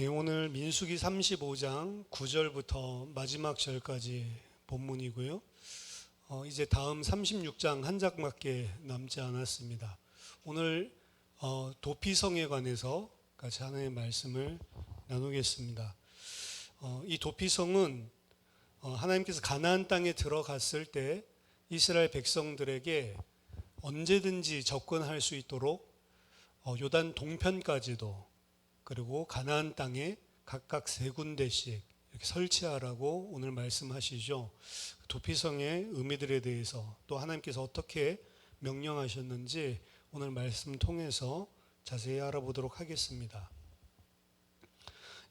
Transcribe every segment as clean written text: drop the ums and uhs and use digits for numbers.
예, 오늘 민수기 35장 9절부터 마지막 절까지 본문이고요. 이제 다음 36장 한 장밖에 남지 않았습니다. 오늘 도피성에 관해서 같이 하나님의 말씀을 나누겠습니다. 이 도피성은 하나님께서 가나안 땅에 들어갔을 때 이스라엘 백성들에게 언제든지 접근할 수 있도록 요단 동편까지도, 그리고 가나안 땅에 각각 3군데씩 이렇게 설치하라고 오늘 말씀하시죠. 도피성의 의미들에 대해서, 또 하나님께서 어떻게 명령하셨는지 오늘 말씀 통해서 자세히 알아보도록 하겠습니다.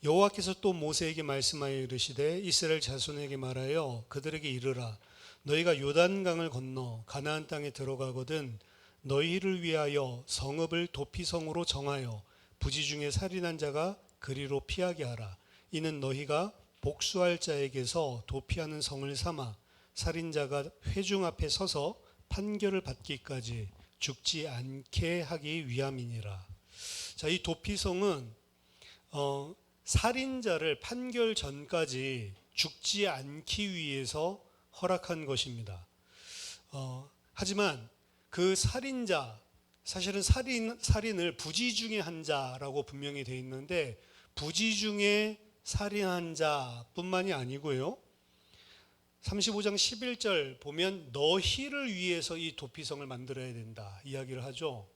여호와께서 또 모세에게 말씀하여 이르시되 이스라엘 자손에게 말하여 그들에게 이르라. 너희가 요단강을 건너 가나안 땅에 들어가거든 너희를 위하여 성읍을 도피성으로 정하여 부지 중에 살인한 자가 그리로 피하게 하라. 이는 너희가 복수할 자에게서 도피하는 성을 삼아 살인자가 회중 앞에 서서 판결을 받기까지 죽지 않게 하기 위함이니라. 자, 이 도피성은 살인자를 판결 전까지 죽지 않기 위해서 허락한 것입니다. 하지만 그 살인자, 사실은 살인을 부지 중에 한 자라고 분명히 되어 있는데, 부지 중에 살인한 자뿐만이 아니고요. 35장 11절 보면 너희를 위해서 이 도피성을 만들어야 된다 이야기를 하죠.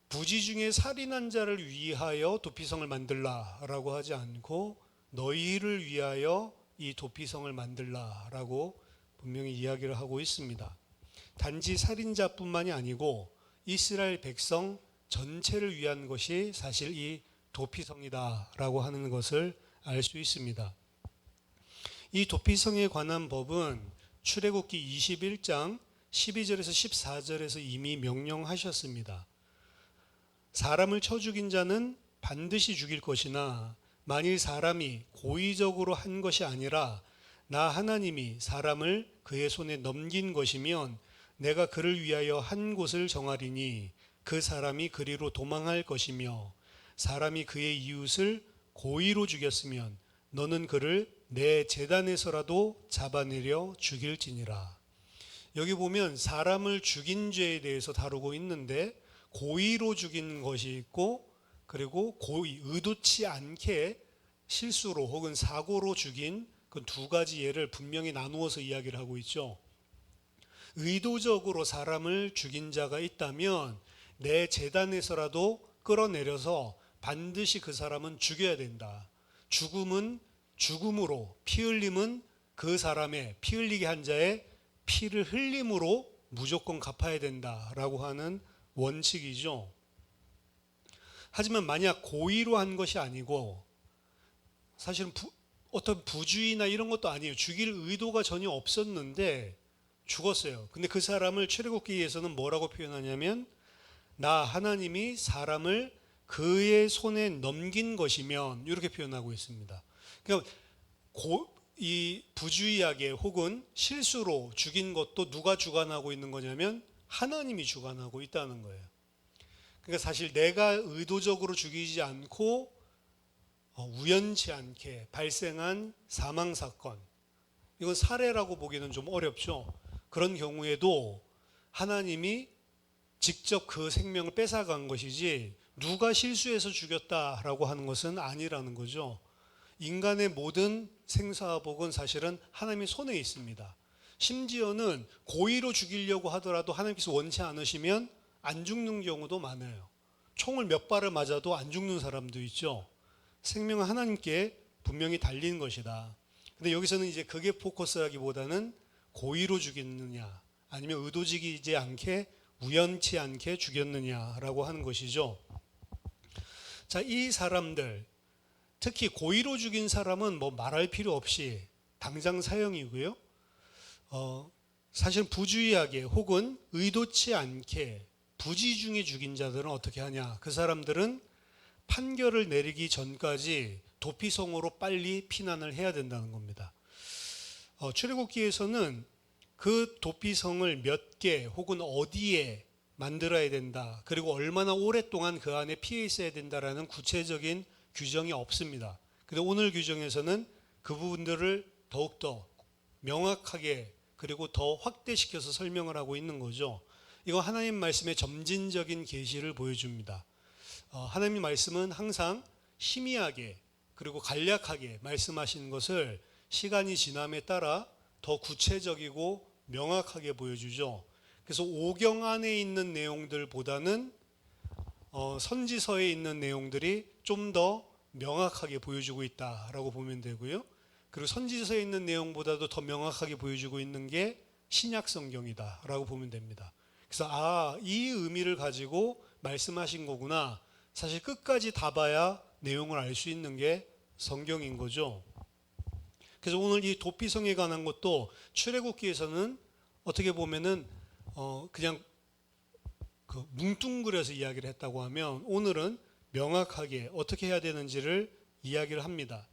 부지 중에 살인한 자를 위하여 도피성을 만들라라고 하지 않고 너희를 위하여 이 도피성을 만들라라고 분명히 이야기를 하고 있습니다. 단지 살인자뿐만이 아니고 이스라엘 백성 전체를 위한 것이 사실 이 도피성이다라고 하는 것을 알 수 있습니다. 이 도피성에 관한 법은 출애굽기 21장 12절에서 14절에서 이미 명령하셨습니다. 사람을 쳐 죽인 자는 반드시 죽일 것이나 만일 사람이 고의적으로 한 것이 아니라 나 하나님이 사람을 그의 손에 넘긴 것이면 내가 그를 위하여 한 곳을 정하리니 그 사람이 그리로 도망할 것이며 사람이 그의 이웃을 고의로 죽였으면 너는 그를 내 제단에서라도 잡아내려 죽일지니라. 여기 보면 사람을 죽인 죄에 대해서 다루고 있는데 고의로 죽인 것이 있고, 그리고 고의, 의도치 않게 실수로 혹은 사고로 죽인 그 두 가지 예를 분명히 나누어서 이야기를 하고 있죠. 의도적으로 사람을 죽인 자가 있다면 내 제단에서라도 끌어내려서 반드시 그 사람은 죽여야 된다. 죽음은 죽음으로, 피 흘림은 그 사람의, 피 흘리게 한 자의 피를 흘림으로 무조건 갚아야 된다라고 하는 원칙이죠. 하지만 만약 고의로 한 것이 아니고, 사실은 어떤 부주의나 이런 것도 아니에요. 죽일 의도가 전혀 없었는데 죽었어요. 근데 그 사람을 출애굽기에서는 뭐라고 표현하냐면 나 하나님이 사람을 그의 손에 넘긴 것이면, 이렇게 표현하고 있습니다. 그러니까 이 부주의하게 혹은 실수로 죽인 것도 누가 주관하고 있는 거냐면 하나님이 주관하고 있다는 거예요. 그러니까 사실 내가 의도적으로 죽이지 않고 우연치 않게 발생한 사망사건, 이건 살해라고 보기는 좀 어렵죠. 그런 경우에도 하나님이 직접 그 생명을 뺏어간 것이지 누가 실수해서 죽였다라고 하는 것은 아니라는 거죠. 인간의 모든 생사복은 사실은 하나님의 손에 있습니다. 심지어는 고의로 죽이려고 하더라도 하나님께서 원치 않으시면 안 죽는 경우도 많아요. 총을 몇 발을 맞아도 안 죽는 사람도 있죠. 생명은 하나님께 분명히 달린 것이다. 근데 여기서는 이제 그게 포커스라기보다는 고의로 죽였느냐 아니면 의도적이지 않게 우연치 않게 죽였느냐라고 하는 것이죠. 자, 이 사람들, 특히 고의로 죽인 사람은 뭐 말할 필요 없이 당장 사형이고요. 사실 부주의하게 혹은 의도치 않게 부지 중에 죽인 자들은 어떻게 하냐? 그 사람들은 판결을 내리기 전까지 도피성으로 빨리 피난을 해야 된다는 겁니다. 출애굽기에서는 그 도피성을 몇 개 혹은 어디에 만들어야 된다, 그리고 얼마나 오랫동안 그 안에 피해 있어야 된다라는 구체적인 규정이 없습니다. 근데 오늘 규정에서는 그 부분들을 더욱더 명확하게 그리고 더 확대시켜서 설명을 하고 있는 거죠. 이거 하나님 말씀의 점진적인 계시를 보여줍니다. 하나님 말씀은 항상 희미하게 그리고 간략하게 말씀하시는 것을 시간이 지남에 따라 더 구체적이고 명확하게 보여주죠. 그래서 오경 안에 있는 내용들보다는 선지서에 있는 내용들이 좀 더 명확하게 보여주고 있다라고 보면 되고요. 그리고 선지서에 있는 내용보다도 더 명확하게 보여주고 있는 게 신약 성경이다라고 보면 됩니다. 그래서 이 의미를 가지고 말씀하신 거구나. 사실 끝까지 다 봐야 내용을 알 수 있는 게 성경인 거죠. 그래서 오늘 이 도피성에 관한 것도 출애굽기에서는 어떻게 보면은 그냥 뭉뚱그려서 이야기를 했다고 하면 오늘은 명확하게 어떻게 해야 되는지를 이야기를 합니다.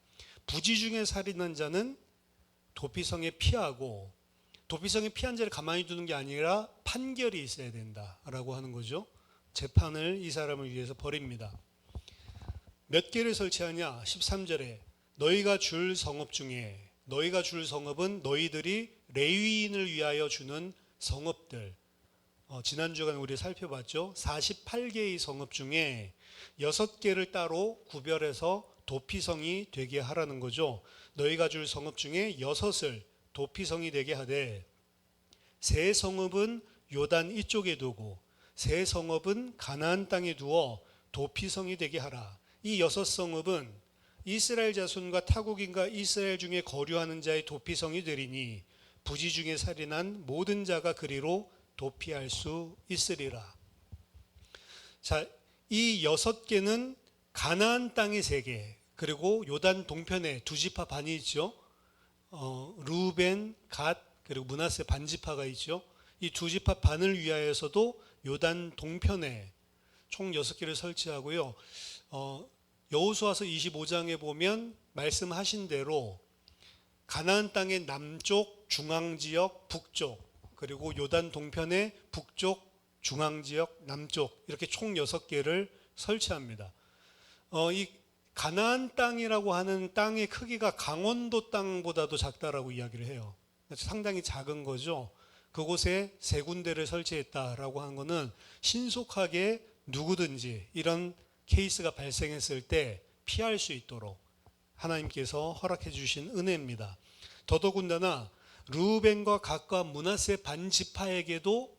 부지 중에 살인한 자는 도피성에 피하고 도피성에 피한 자를 가만히 두는 게 아니라 판결이 있어야 된다라고 하는 거죠. 재판을 이 사람을 위해서 벌입니다. 몇 개를 설치하냐? 13절에 너희가 줄 성읍 중에 너희가 줄 성읍은 너희들이 레위인을 위하여 주는 성읍들. 지난 주간 우리 살펴봤죠. 48개의 성읍 중에 6개를 따로 구별해서 도피성이 되게 하라는 거죠. 너희가 줄 성읍 중에 6을 도피성이 되게 하되 세 성읍은 요단 이쪽에 두고 세 성읍은 가나안 땅에 두어 도피성이 되게 하라. 이 6성읍은 이스라엘 자손과 타국인과 이스라엘 중에 거류하는 자의 도피성이 되리니 부지 중에 살인한 모든 자가 그리로 도피할 수 있으리라. 자, 이 6개는 가나안 땅의 3개, 그리고 요단 동편에 두 지파 반이 있죠. 르우벤, 갓, 그리고 므낫세 반지파가 있죠. 이 두 지파 반을 위하여서도 요단 동편에 총 6개를 설치하고요. 여호수아서 25장에 보면 말씀하신 대로 가나안 땅의 남쪽, 중앙지역, 북쪽, 그리고 요단 동편의 북쪽, 중앙지역, 남쪽 이렇게 총 6개를 설치합니다. 이 가나안 땅이라고 하는 땅의 크기가 강원도 땅보다도 작다라고 이야기를 해요. 상당히 작은 거죠. 그곳에 3군데를 설치했다라고 하는 것은 신속하게 누구든지 이런 케이스가 발생했을 때 피할 수 있도록 하나님께서 허락해 주신 은혜입니다. 더더군다나 르우벤과 갓과 므낫세 반지파에게도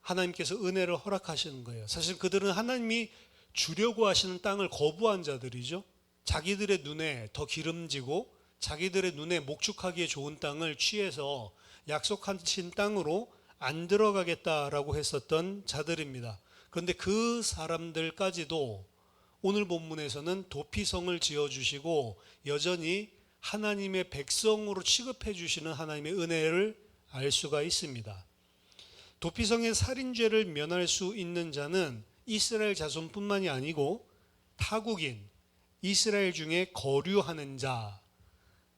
하나님께서 은혜를 허락하시는 거예요. 사실 그들은 하나님이 주려고 하시는 땅을 거부한 자들이죠. 자기들의 눈에 더 기름지고 자기들의 눈에 목축하기에 좋은 땅을 취해서 약속하신 땅으로 안 들어가겠다라고 했었던 자들입니다. 그런데 그 사람들까지도 오늘 본문에서는 도피성을 지어주시고 여전히 하나님의 백성으로 취급해 주시는 하나님의 은혜를 알 수가 있습니다. 도피성의 살인죄를 면할 수 있는 자는 이스라엘 자손뿐만이 아니고 타국인, 이스라엘 중에 거류하는 자,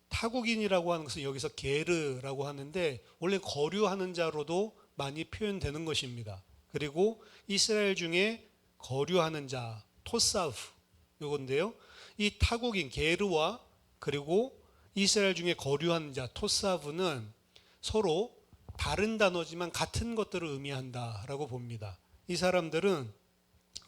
타국인이라고 하는 것은 여기서 게르라고 하는데 원래 거류하는 자로도 많이 표현되는 것입니다. 그리고 이스라엘 중에 거류하는 자, 토사프 요건데요. 이 타국인 게르와 그리고 이스라엘 중에 거류하는 자, 토사프는 서로 다른 단어지만 같은 것들을 의미한다라고 봅니다. 이 사람들은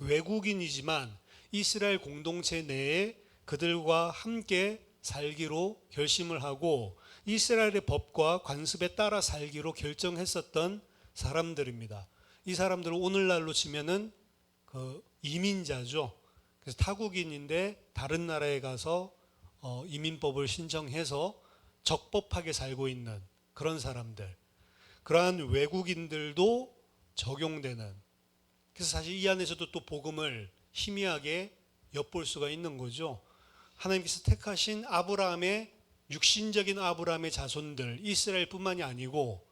외국인이지만 이스라엘 공동체 내에 그들과 함께 살기로 결심을 하고 이스라엘의 법과 관습에 따라 살기로 결정했었던 사람들입니다. 이 사람들은 오늘날로 치면은 이민자죠. 그래서 타국인인데 다른 나라에 가서 이민법을 신청해서 적법하게 살고 있는 그런 사람들. 그러한 외국인들도 적용되는. 그래서 사실 이 안에서도 또 복음을 희미하게 엿볼 수가 있는 거죠. 하나님께서 택하신 아브라함의 육신적인 아브라함의 자손들 이스라엘뿐만이 아니고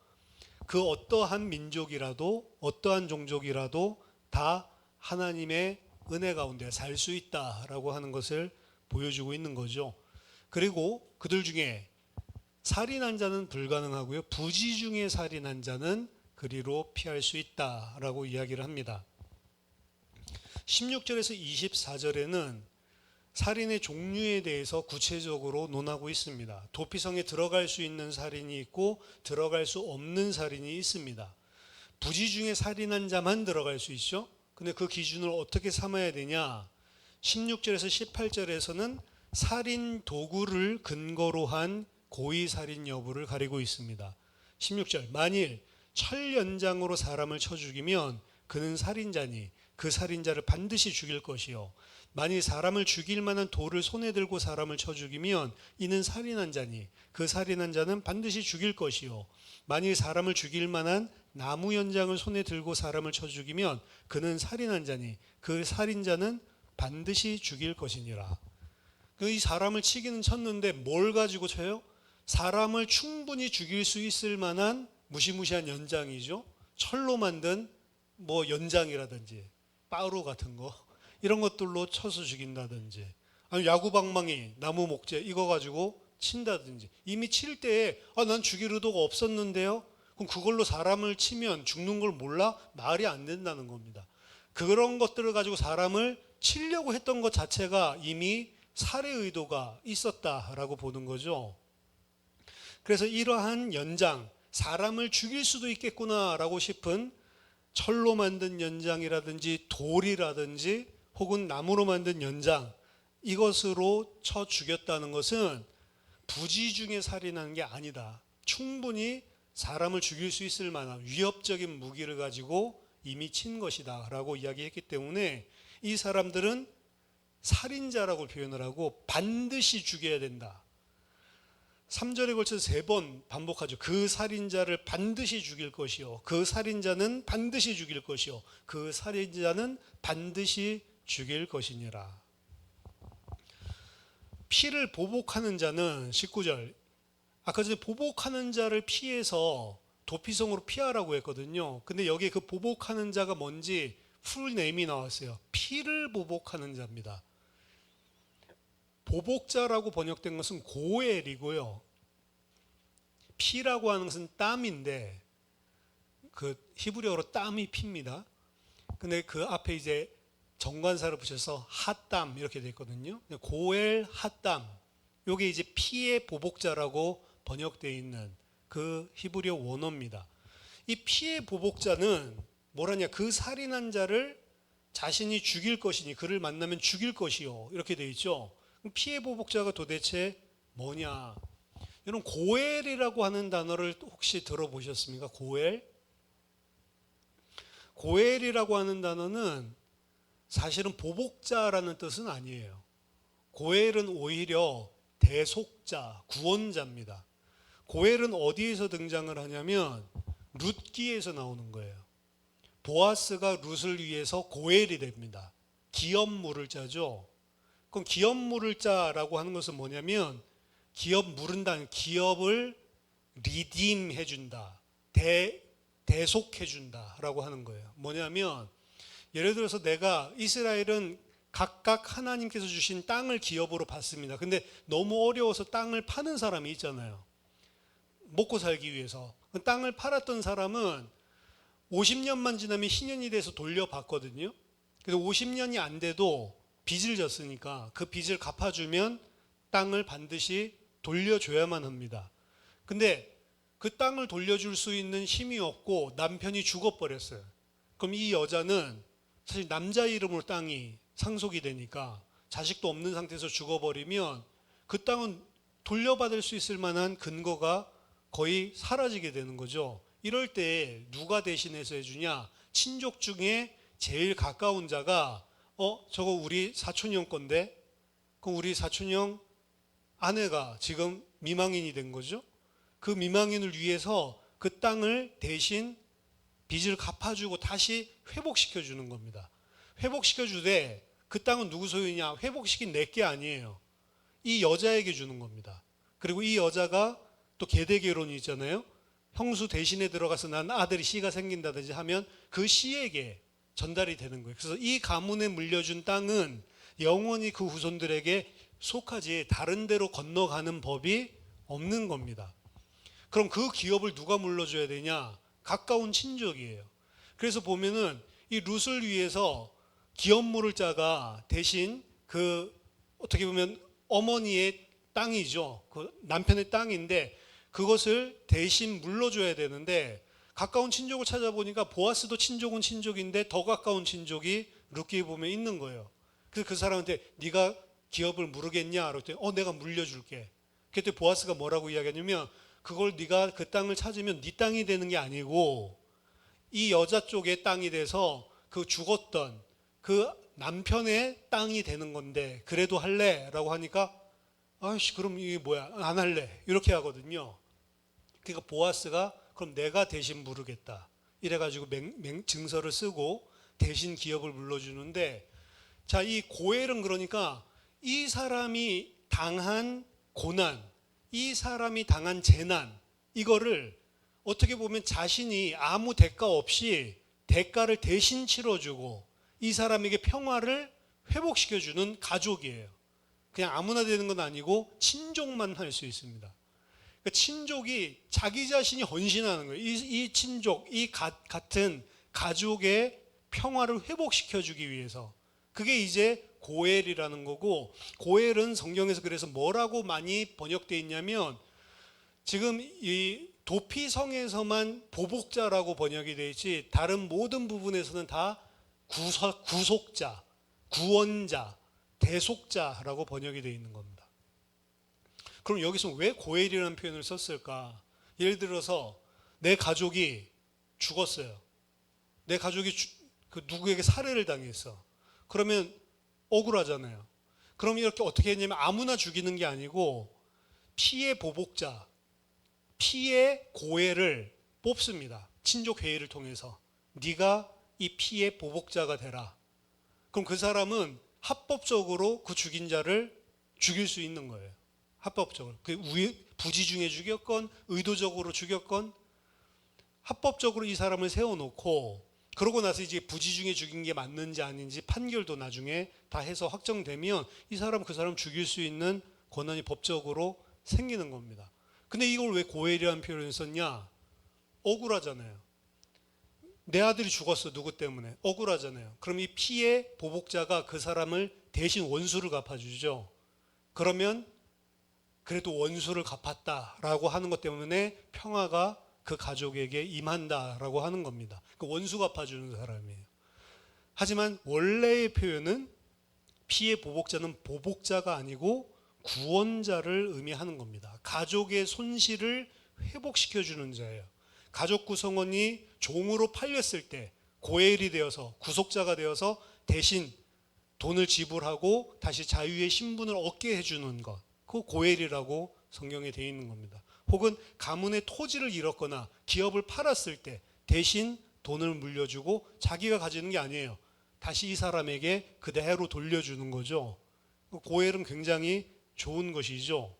그 어떠한 민족이라도 어떠한 종족이라도 다 하나님의 은혜 가운데 살 수 있다라고 하는 것을 보여주고 있는 거죠. 그리고 그들 중에 살인한 자는 불가능하고요. 부지 중에 살인한 자는 그리로 피할 수 있다라고 이야기를 합니다. 16절에서 24절에는 살인의 종류에 대해서 구체적으로 논하고 있습니다. 도피성에 들어갈 수 있는 살인이 있고 들어갈 수 없는 살인이 있습니다. 부지 중에 살인한 자만 들어갈 수 있죠. 근데 그 기준을 어떻게 삼아야 되냐? 16절에서 18절에서는 살인 도구를 근거로 한 고의 살인 여부를 가리고 있습니다. 16절, 만일 철 연장으로 사람을 쳐 죽이면 그는 살인자니 그 살인자를 반드시 죽일 것이요, 만일 사람을 죽일 만한 돌을 손에 들고 사람을 쳐 죽이면 이는 살인한 자니 그 살인한 자는 반드시 죽일 것이요, 만일 사람을 죽일 만한 나무 연장을 손에 들고 사람을 쳐 죽이면 그는 살인한 자니 그 살인자는 반드시 죽일 것이니라. 이 사람을 치기는 쳤는데 뭘 가지고 쳐요? 사람을 충분히 죽일 수 있을 만한 무시무시한 연장이죠. 철로 만든 뭐 연장이라든지 빠루 같은 거, 이런 것들로 쳐서 죽인다든지, 아니면 야구방망이, 나무 목재 이거 가지고 친다든지. 이미 칠 때에 난 죽일 의도가 없었는데요, 그럼 그걸로 사람을 치면 죽는 걸 몰라? 말이 안 된다는 겁니다. 그런 것들을 가지고 사람을 치려고 했던 것 자체가 이미 살해 의도가 있었다라고 보는 거죠. 그래서 이러한 연장, 사람을 죽일 수도 있겠구나라고 싶은 철로 만든 연장이라든지 돌이라든지 혹은 나무로 만든 연장, 이것으로 쳐 죽였다는 것은 부지 중에 살인하는 게 아니다. 충분히 사람을 죽일 수 있을 만한 위협적인 무기를 가지고 이미 친 것이다 라고 이야기했기 때문에 이 사람들은 살인자라고 표현을 하고 반드시 죽여야 된다. 3절에 걸쳐서 3번 반복하죠. 그 살인자를 반드시 죽일 것이요, 그 살인자는 반드시 죽일 것이요, 그 살인자는 반드시 죽일 것이니라. 피를 보복하는 자는 19절, 아까 전에 보복하는 자를 피해서 도피성으로 피하라고 했거든요. 근데 여기에 그 보복하는 자가 뭔지 풀네임이 나왔어요. 피를 보복하는 자입니다. 보복자라고 번역된 것은 고엘이고요, 피라고 하는 것은 땀인데 그 히브리어로 땀이 피입니다. 근데 그 앞에 이제 정관사를 붙여서 핫땀 이렇게 돼 있거든요. 고엘 핫땀, 요게 이제 피의 보복자라고 번역되어 있는 그 히브리어 원어입니다. 이 피의 보복자는 뭐라냐, 그 살인한 자를 자신이 죽일 것이니 그를 만나면 죽일 것이요, 이렇게 되어 있죠. 피의 보복자가 도대체 뭐냐? 여러분, 고엘이라고 하는 단어를 혹시 들어보셨습니까? 고엘? 고엘이라고 하는 단어는 사실은 보복자라는 뜻은 아니에요. 고엘은 오히려 대속자, 구원자입니다. 고엘은 어디에서 등장을 하냐면 룻기에서 나오는 거예요. 보아스가 룻을 위해서 고엘이 됩니다. 기업 물을 자죠. 그럼 기업 물을 자라고 하는 것은 뭐냐면 기업 물은다는, 기업을 리딤 해준다, 대속해준다 라고 하는 거예요. 뭐냐면 예를 들어서 내가, 이스라엘은 각각 하나님께서 주신 땅을 기업으로 받습니다. 근데 너무 어려워서 땅을 파는 사람이 있잖아요. 먹고 살기 위해서. 땅을 팔았던 사람은 50년만 지나면 희년이 돼서 돌려받거든요. 그래서 50년이 안 돼도 빚을 졌으니까 그 빚을 갚아주면 땅을 반드시 돌려줘야만 합니다. 근데 그 땅을 돌려줄 수 있는 힘이 없고 남편이 죽어버렸어요. 그럼 이 여자는 사실 남자 이름으로 땅이 상속이 되니까 자식도 없는 상태에서 죽어버리면 그 땅은 돌려받을 수 있을 만한 근거가 거의 사라지게 되는 거죠. 이럴 때 누가 대신해서 해주냐? 친족 중에 제일 가까운 자가 저거 우리 사촌형 건데, 그럼 우리 사촌형 아내가 지금 미망인이 된 거죠. 그 미망인을 위해서 그 땅을 대신 빚을 갚아주고 다시 회복시켜주는 겁니다. 회복시켜주되 그 땅은 누구 소유냐? 회복시킨 내게 아니에요. 이 여자에게 주는 겁니다. 그리고 이 여자가 또 계대결혼이 있잖아요. 형수 대신에 들어가서 난 아들이 씨가 생긴다든지 하면 그 씨에게 전달이 되는 거예요. 그래서 이 가문에 물려준 땅은 영원히 그 후손들에게 속하지 다른 데로 건너가는 법이 없는 겁니다. 그럼 그 기업을 누가 물려줘야 되냐? 가까운 친족이에요. 그래서 보면은 이 룻을 위해서 기업 물을 자가 대신 그 어떻게 보면 어머니의 땅이죠. 그 남편의 땅인데 그것을 대신 물러줘야 되는데 가까운 친족을 찾아보니까 보아스도 친족은 친족인데 더 가까운 친족이 룻기에 보면 있는 거예요. 그래서 그 사람한테 네가 기업을 물으겠냐? 그랬더니 내가 물려줄게. 그때 보아스가 뭐라고 이야기하냐면 그걸 네가 그 땅을 찾으면 네 땅이 되는 게 아니고 이 여자 쪽의 땅이 돼서 그 죽었던 그 남편의 땅이 되는 건데 그래도 할래? 라고 하니까 아이씨 그럼 이게 뭐야 안 할래 이렇게 하거든요. 그러니까 보아스가 그럼 내가 대신 물으겠다 이래가지고 증서를 쓰고 대신 기업을 물려주는데 자, 이 고엘은 그러니까 이 사람이 당한 고난, 이 사람이 당한 재난 이거를 어떻게 보면 자신이 아무 대가 없이 대가를 대신 치러주고 이 사람에게 평화를 회복시켜주는 가족이에요. 그냥 아무나 되는 건 아니고 친족만 할 수 있습니다. 그러니까 친족이 자기 자신이 헌신하는 거예요. 이 친족, 같은 가족의 평화를 회복시켜주기 위해서. 그게 이제 고엘이라는 거고 고엘은 성경에서 그래서 뭐라고 많이 번역되어 있냐면 지금 이 도피성에서만 보복자라고 번역이 되어 있지 다른 모든 부분에서는 다 구속자, 구원자, 대속자라고 번역이 되어 있는 겁니다. 그럼 여기서 왜 고엘이라는 표현을 썼을까? 예를 들어서 내 가족이 죽었어요. 내 가족이 그 누구에게 살해를 당했어. 그러면 억울하잖아요. 그럼 이렇게 어떻게 했냐면 아무나 죽이는 게 아니고 피해 보복자, 피해 고엘을 뽑습니다. 친족 회의를 통해서 네가 이 피해 보복자가 되라. 그럼 그 사람은 합법적으로 그 죽인 자를 죽일 수 있는 거예요. 합법적으로. 그 부지 중에 죽였건 의도적으로 죽였건 합법적으로 이 사람을 세워놓고 그러고 나서 이제 부지 중에 죽인 게 맞는지 아닌지 판결도 나중에 다 해서 확정되면 이 사람 그 사람 죽일 수 있는 권한이 법적으로 생기는 겁니다. 근데 이걸 왜 고엘이라는 표현을 썼냐? 억울하잖아요. 내 아들이 죽었어. 누구 때문에? 억울하잖아요. 그럼 이 피해 보복자가 그 사람을 대신 원수를 갚아주죠. 그러면 그래도 원수를 갚았다라고 하는 것 때문에 평화가 그 가족에게 임한다라고 하는 겁니다. 그 원수 갚아주는 사람이에요. 하지만 원래의 표현은 피해 보복자는 보복자가 아니고 구원자를 의미하는 겁니다. 가족의 손실을 회복시켜주는 자예요. 가족 구성원이 종으로 팔렸을 때 고엘이 되어서 구속자가 되어서 대신 돈을 지불하고 다시 자유의 신분을 얻게 해주는 것. 그 고엘이라고 성경에 되어 있는 겁니다. 혹은 가문의 토지를 잃었거나 기업을 팔았을 때 대신 돈을 물려주고 자기가 가지는 게 아니에요. 다시 이 사람에게 그대로 돌려주는 거죠. 고엘은 굉장히 좋은 것이죠.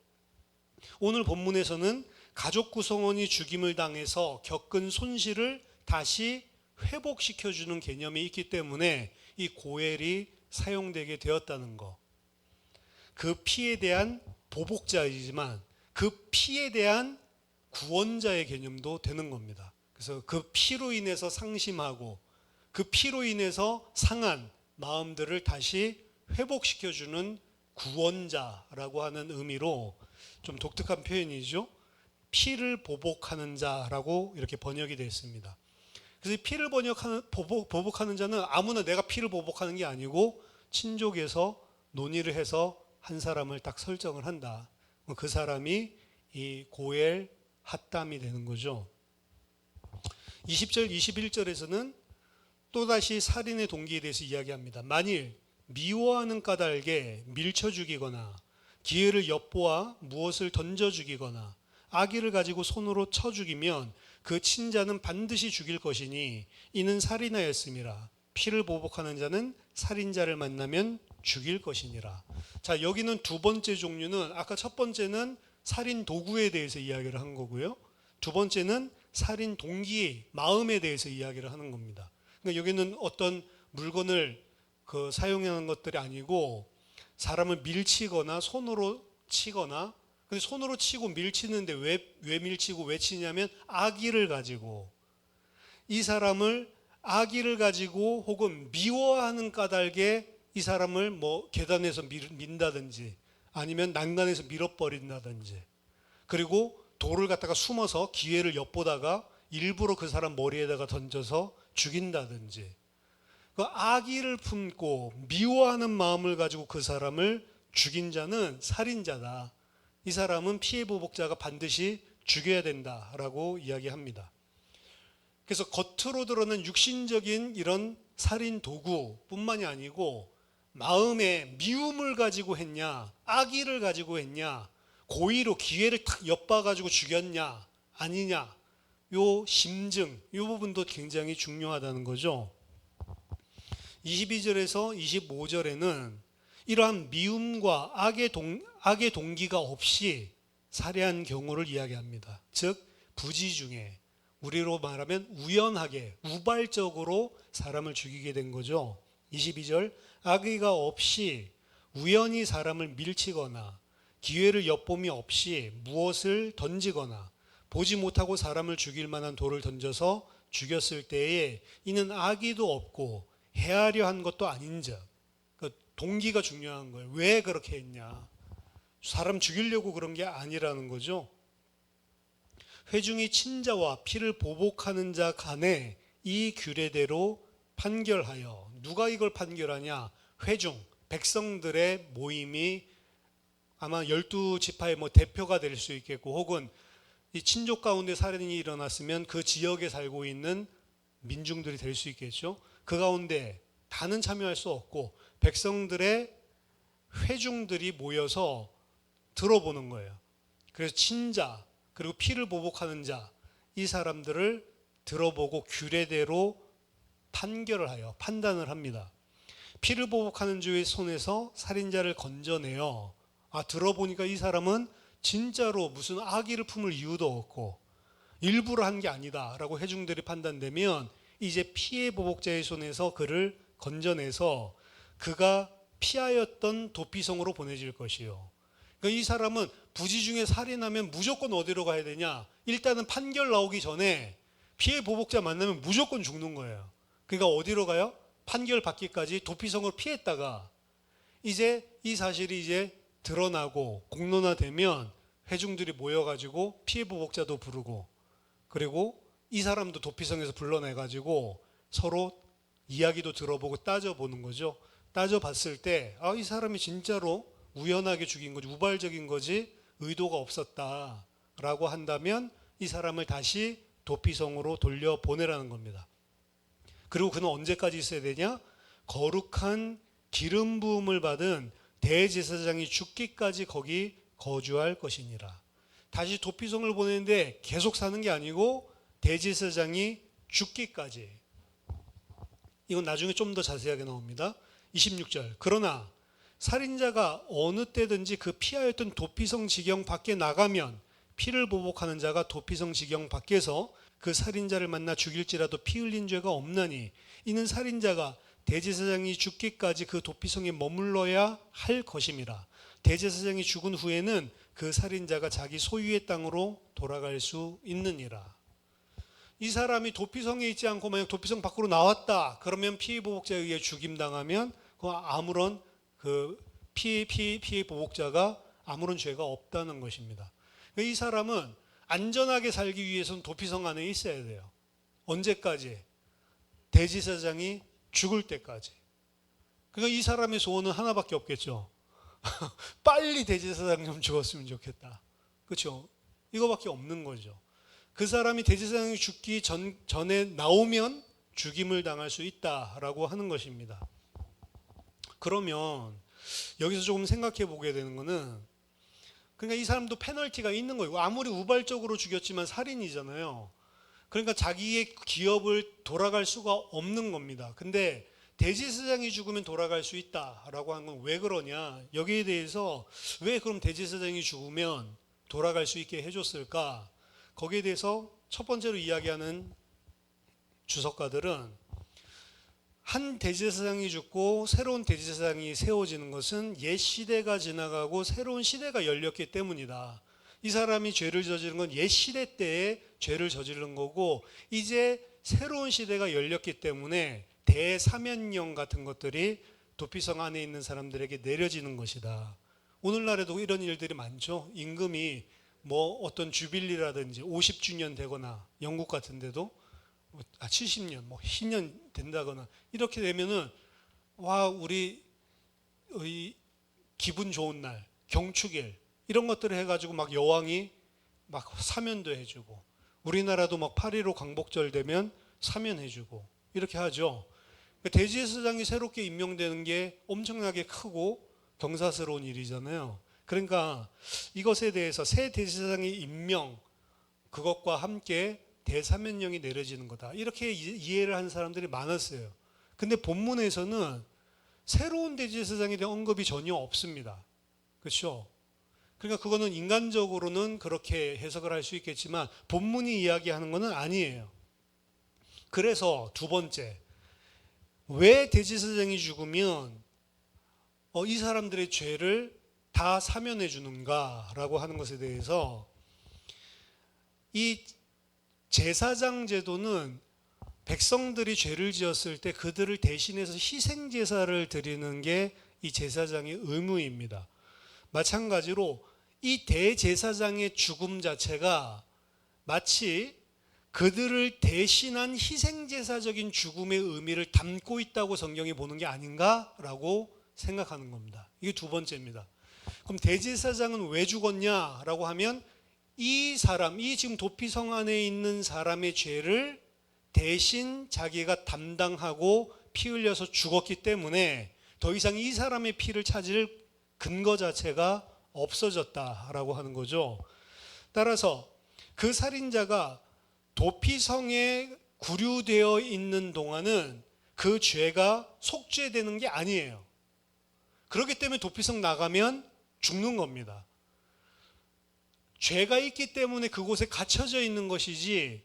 오늘 본문에서는 가족 구성원이 죽임을 당해서 겪은 손실을 다시 회복시켜주는 개념이 있기 때문에 이 고엘이 사용되게 되었다는 것. 그 피에 대한 보복자이지만 그 피에 대한 구원자의 개념도 되는 겁니다. 그래서 그 피로 인해서 상심하고 그 피로 인해서 상한 마음들을 다시 회복시켜주는 구원자라고 하는 의미로 좀 독특한 표현이죠. 피를 보복하는 자라고 이렇게 번역이 되어 있습니다. 그래서 피를 보복하는 자는 아무나 내가 피를 보복하는 게 아니고 친족에서 논의를 해서 한 사람을 딱 설정을 한다. 그 사람이 이 고엘 핫담이 되는 거죠. 20절, 21절에서는 또다시 살인의 동기에 대해서 이야기합니다. 만일 미워하는 까닭에 밀쳐 죽이거나 기회를 엿보아 무엇을 던져 죽이거나 아기를 가지고 손으로 쳐 죽이면 그 친자는 반드시 죽일 것이니 이는 살인하였음이라. 피를 보복하는 자는 살인자를 만나면 죽일 것이니라. 자, 여기는 두 번째 종류는 아까 첫 번째는 살인 도구에 대해서 이야기를 한 거고요. 두 번째는 살인 동기, 마음에 대해서 이야기를 하는 겁니다. 그러니까 여기는 어떤 물건을 사용하는 것들이 아니고 사람을 밀치거나 손으로 치거나 근데 손으로 치고 밀치는데 왜 밀치고 왜 치냐면 악의를 가지고 이 사람을 악의를 가지고 혹은 미워하는 까닭에 이 사람을 뭐 계단에서 민다든지 아니면 난간에서 밀어버린다든지, 그리고 돌을 갖다가 숨어서 기회를 엿보다가 일부러 그 사람 머리에다가 던져서 죽인다든지, 그 악의를 품고 미워하는 마음을 가지고 그 사람을 죽인 자는 살인자다. 이 사람은 피해 보복자가 반드시 죽여야 된다라고 이야기합니다. 그래서 겉으로 드러난 육신적인 이런 살인 도구뿐만이 아니고 마음에 미움을 가지고 했냐, 악의를 가지고 했냐, 고의로 기회를 탁 엿봐가지고 죽였냐 아니냐, 요 심증, 요 부분도 굉장히 중요하다는 거죠. 22절에서 25절에는 이러한 미움과 악의 동기가 없이 살해한 경우를 이야기합니다. 즉 부지 중에, 우리로 말하면 우연하게 우발적으로 사람을 죽이게 된 거죠. 22절, 악의가 없이 우연히 사람을 밀치거나 기회를 엿봄이 없이 무엇을 던지거나 보지 못하고 사람을 죽일 만한 돌을 던져서 죽였을 때에 이는 악의도 없고 해하려 한 것도 아닌즉, 그 동기가 중요한 거예요. 왜 그렇게 했냐, 사람 죽이려고 그런 게 아니라는 거죠. 회중이 친자와 피를 보복하는 자 간에 이 규례대로 판결하여, 누가 이걸 판결하냐, 회중, 백성들의 모임이 아마 12지파의 뭐 대표가 될 수 있겠고, 혹은 이 친족 가운데 살인이 일어났으면 그 지역에 살고 있는 민중들이 될 수 있겠죠. 그 가운데 다는 참여할 수 없고 백성들의 회중들이 모여서 들어보는 거예요. 그래서 친자, 그리고 피를 보복하는 자, 이 사람들을 들어보고 규례대로 판결을 하여 판단을 합니다. 피를 보복하는 자의 손에서 살인자를 건져내어, 들어보니까 이 사람은 진짜로 무슨 악의를 품을 이유도 없고 일부러 한 게 아니다 라고 회중들이 판단되면 이제 피해 보복자의 손에서 그를 건져내서 그가 피하였던 도피성으로 보내질 것이요. 그러니까 이 사람은 부지 중에 살인하면 무조건 어디로 가야 되냐, 일단은 판결 나오기 전에 피해 보복자 만나면 무조건 죽는 거예요. 그러니까 어디로 가요? 판결 받기까지 도피성으로 피했다가 이제 이 사실이 이제 드러나고 공론화되면 회중들이 모여가지고 피해 보복자도 부르고, 그리고 이 사람도 도피성에서 불러내가지고 서로 이야기도 들어보고 따져보는 거죠. 따져봤을 때 이 사람이 진짜로 우연하게 죽인 거지, 우발적인 거지 의도가 없었다라고 한다면 이 사람을 다시 도피성으로 돌려보내라는 겁니다. 그리고 그는 언제까지 있어야 되냐? 거룩한 기름 부음을 받은 대제사장이 죽기까지 거기 거주할 것이니라. 다시 도피성을 보내는데 계속 사는 게 아니고 대제사장이 죽기까지. 이건 나중에 좀 더 자세하게 나옵니다. 26절. 그러나 살인자가 어느 때든지 그 피하였던 도피성 지경 밖에 나가면 피를 보복하는 자가 도피성 지경 밖에서 그 살인자를 만나 죽일지라도 피 흘린 죄가 없나니 이는 살인자가 대제사장이 죽기까지 그 도피성에 머물러야 할 것임이라. 대제사장이 죽은 후에는 그 살인자가 자기 소유의 땅으로 돌아갈 수 있느니라. 이 사람이 도피성에 있지 않고 만약 도피성 밖으로 나왔다 그러면 피해 보복자에 의해 죽임당하면 아무런 피해 보복자가 아무런 죄가 없다는 것입니다. 이 사람은 안전하게 살기 위해서는 도피성 안에 있어야 돼요. 언제까지? 대제사장이 죽을 때까지. 그러니까 이 사람의 소원은 하나밖에 없겠죠. 빨리 대제사장 좀 죽었으면 좋겠다. 그렇죠? 이거밖에 없는 거죠. 그 사람이 대제사장이 죽기 전에 나오면 죽임을 당할 수 있다라고 하는 것입니다. 그러면 여기서 조금 생각해 보게 되는 거는, 그러니까 이 사람도 페널티가 있는 거예요. 아무리 우발적으로 죽였지만 살인이잖아요. 그러니까 자기의 기업을 돌아갈 수가 없는 겁니다. 근데 대제사장이 죽으면 돌아갈 수 있다라고 하는 건 왜 그러냐? 여기에 대해서 왜 그럼 대제사장이 죽으면 돌아갈 수 있게 해줬을까? 거기에 대해서 첫 번째로 이야기하는 주석가들은 한 대제사장이 죽고 새로운 대제사장이 세워지는 것은 옛 시대가 지나가고 새로운 시대가 열렸기 때문이다. 이 사람이 죄를 저지른 건 옛 시대 때에 죄를 저지른 거고 이제 새로운 시대가 열렸기 때문에 대사면령 같은 것들이 도피성 안에 있는 사람들에게 내려지는 것이다. 오늘날에도 이런 일들이 많죠. 임금이 뭐 어떤 주빌리라든지 50주년 되거나 영국 같은 데도 70년 뭐 희년 된다거나 이렇게 되면은 와 우리 기분 좋은 날 경축일 이런 것들을 해가지고 막 여왕이 막 사면도 해주고 우리나라도 막 8.15 광복절 되면 사면해주고 이렇게 하죠. 대제사장이 새롭게 임명되는 게 엄청나게 크고 경사스러운 일이잖아요. 그러니까 이것에 대해서 새 대제사장의 임명 그것과 함께 대사면령이 내려지는 거다. 이렇게 이해를 한 사람들이 많았어요. 근데 본문에서는 새로운 대제사장에 대한 언급이 전혀 없습니다. 그렇죠? 그러니까 그거는 인간적으로는 그렇게 해석을 할 수 있겠지만 본문이 이야기하는 것은 아니에요. 그래서 두 번째, 왜 대제사장이 죽으면 이 사람들의 죄를 다 사면해 주는가라고 하는 것에 대해서 이 제사장 제도는 백성들이 죄를 지었을 때 그들을 대신해서 희생 제사를 드리는 게 이 제사장의 의무입니다. 마찬가지로 이 대제사장의 죽음 자체가 마치 그들을 대신한 희생제사적인 죽음의 의미를 담고 있다고 성경이 보는 게 아닌가라고 생각하는 겁니다. 이게 두 번째입니다. 그럼 대제사장은 왜 죽었냐라고 하면 이 사람, 이 지금 도피성 안에 있는 사람의 죄를 대신 자기가 담당하고 피 흘려서 죽었기 때문에 더 이상 이 사람의 피를 찾을 근거 자체가 없어졌다라고 하는 거죠. 따라서 그 살인자가 도피성에 구류되어 있는 동안은 그 죄가 속죄되는 게 아니에요. 그렇기 때문에 도피성 나가면 죽는 겁니다. 죄가 있기 때문에 그곳에 갇혀져 있는 것이지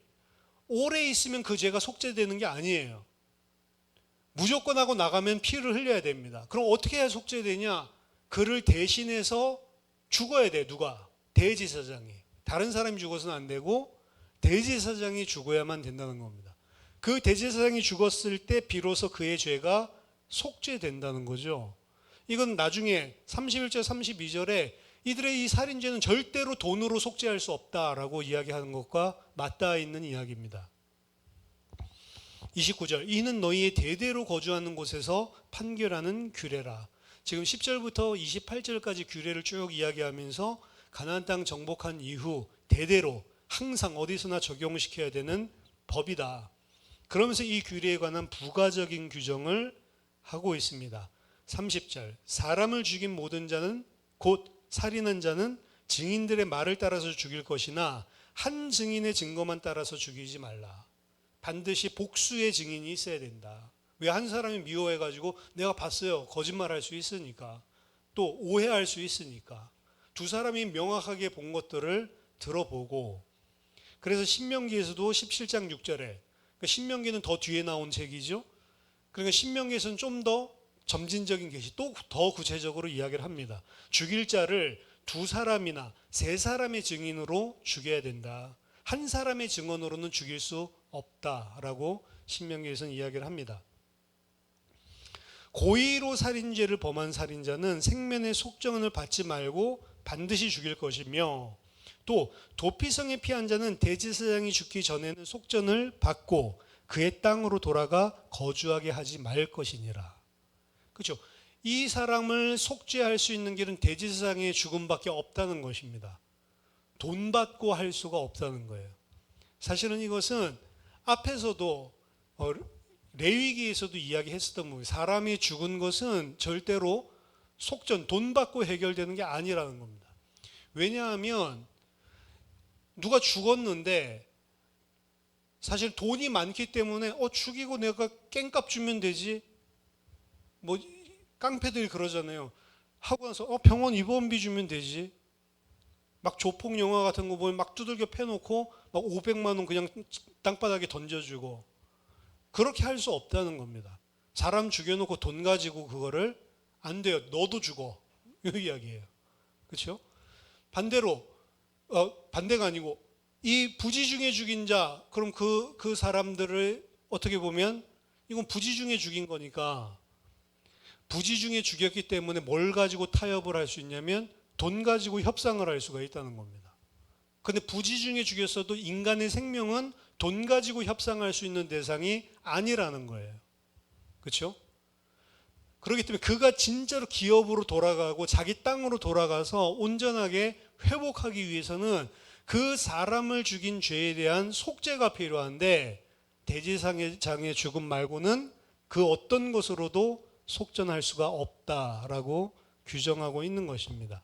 오래 있으면 그 죄가 속죄되는 게 아니에요. 무조건 하고 나가면 피를 흘려야 됩니다. 그럼 어떻게 해야 속죄되냐? 그를 대신해서 죽어야 돼. 누가? 대제사장이. 다른 사람이 죽어서는 안 되고 대제사장이 죽어야만 된다는 겁니다. 그 대제사장이 죽었을 때 비로소 그의 죄가 속죄된다는 거죠. 이건 나중에 31절 32절에 이들의 이 살인죄는 절대로 돈으로 속죄할 수 없다라고 이야기하는 것과 맞닿아 있는 이야기입니다. 29절 이는 너희의 대대로 거주하는 곳에서 판결하는 규례라. 지금 10절부터 28절까지 규례를 쭉 이야기하면서 가나안 땅 정복한 이후 대대로 항상 어디서나 적용시켜야 되는 법이다. 그러면서 이 규례에 관한 부가적인 규정을 하고 있습니다. 30절 사람을 죽인 모든 자는 곧 살인한 자는 증인들의 말을 따라서 죽일 것이나 한 증인의 증거만 따라서 죽이지 말라. 반드시 복수의 증인이 있어야 된다. 왜 한 사람이 미워해가지고 내가 봤어요. 거짓말할 수 있으니까. 또 오해할 수 있으니까. 두 사람이 명확하게 본 것들을 들어보고 그래서 신명기에서도 17장 6절에 그러니까 신명기는 더 뒤에 나온 책이죠. 그러니까 신명기에서는 좀 더 점진적인 계시 또 더 구체적으로 이야기를 합니다. 죽일 자를 두 사람이나 세 사람의 증인으로 죽여야 된다. 한 사람의 증언으로는 죽일 수 없다라고 신명기에서는 이야기를 합니다. 고의로 살인죄를 범한 살인자는 생면의 속정을 받지 말고 반드시 죽일 것이며 또 도피성에 피한 자는 대제사장이 죽기 전에는 속전을 받고 그의 땅으로 돌아가 거주하게 하지 말 것이니라. 그렇죠? 이 사람을 속죄할 수 있는 길은 대제사장의 죽음밖에 없다는 것입니다. 돈 받고 할 수가 없다는 거예요. 사실은 이것은 앞에서도 레위기에서도 이야기했었던 거예요. 사람이 죽은 것은 절대로 속전, 돈 받고 해결되는 게 아니라는 겁니다. 왜냐하면 누가 죽었는데 사실 돈이 많기 때문에 죽이고 내가 깽값 주면 되지. 뭐 깡패들이 그러잖아요. 하고 나서 병원 입원비 주면 되지. 막 조폭 영화 같은 거 보면 막 두들겨 패놓고 막 500만 원 그냥 땅바닥에 던져주고 그렇게 할 수 없다는 겁니다. 사람 죽여놓고 돈 가지고 그거를 안 돼요. 너도 죽어. 이 이야기예요. 그렇죠? 반대로 반대가 아니고 이 부지 중에 죽인 자 그럼 그 사람들을 어떻게 보면 이건 부지 중에 죽인 거니까 부지 중에 죽였기 때문에 뭘 가지고 타협을 할 수 있냐면 돈 가지고 협상을 할 수가 있다는 겁니다. 근데 부지 중에 죽였어도 인간의 생명은 돈 가지고 협상할 수 있는 대상이 아니라는 거예요. 그렇죠? 그렇기 때문에 그가 진짜로 기업으로 돌아가고 자기 땅으로 돌아가서 온전하게 회복하기 위해서는 그 사람을 죽인 죄에 대한 속죄가 필요한데 대제사장의 죽음 말고는 그 어떤 것으로도 속전할 수가 없다라고 규정하고 있는 것입니다.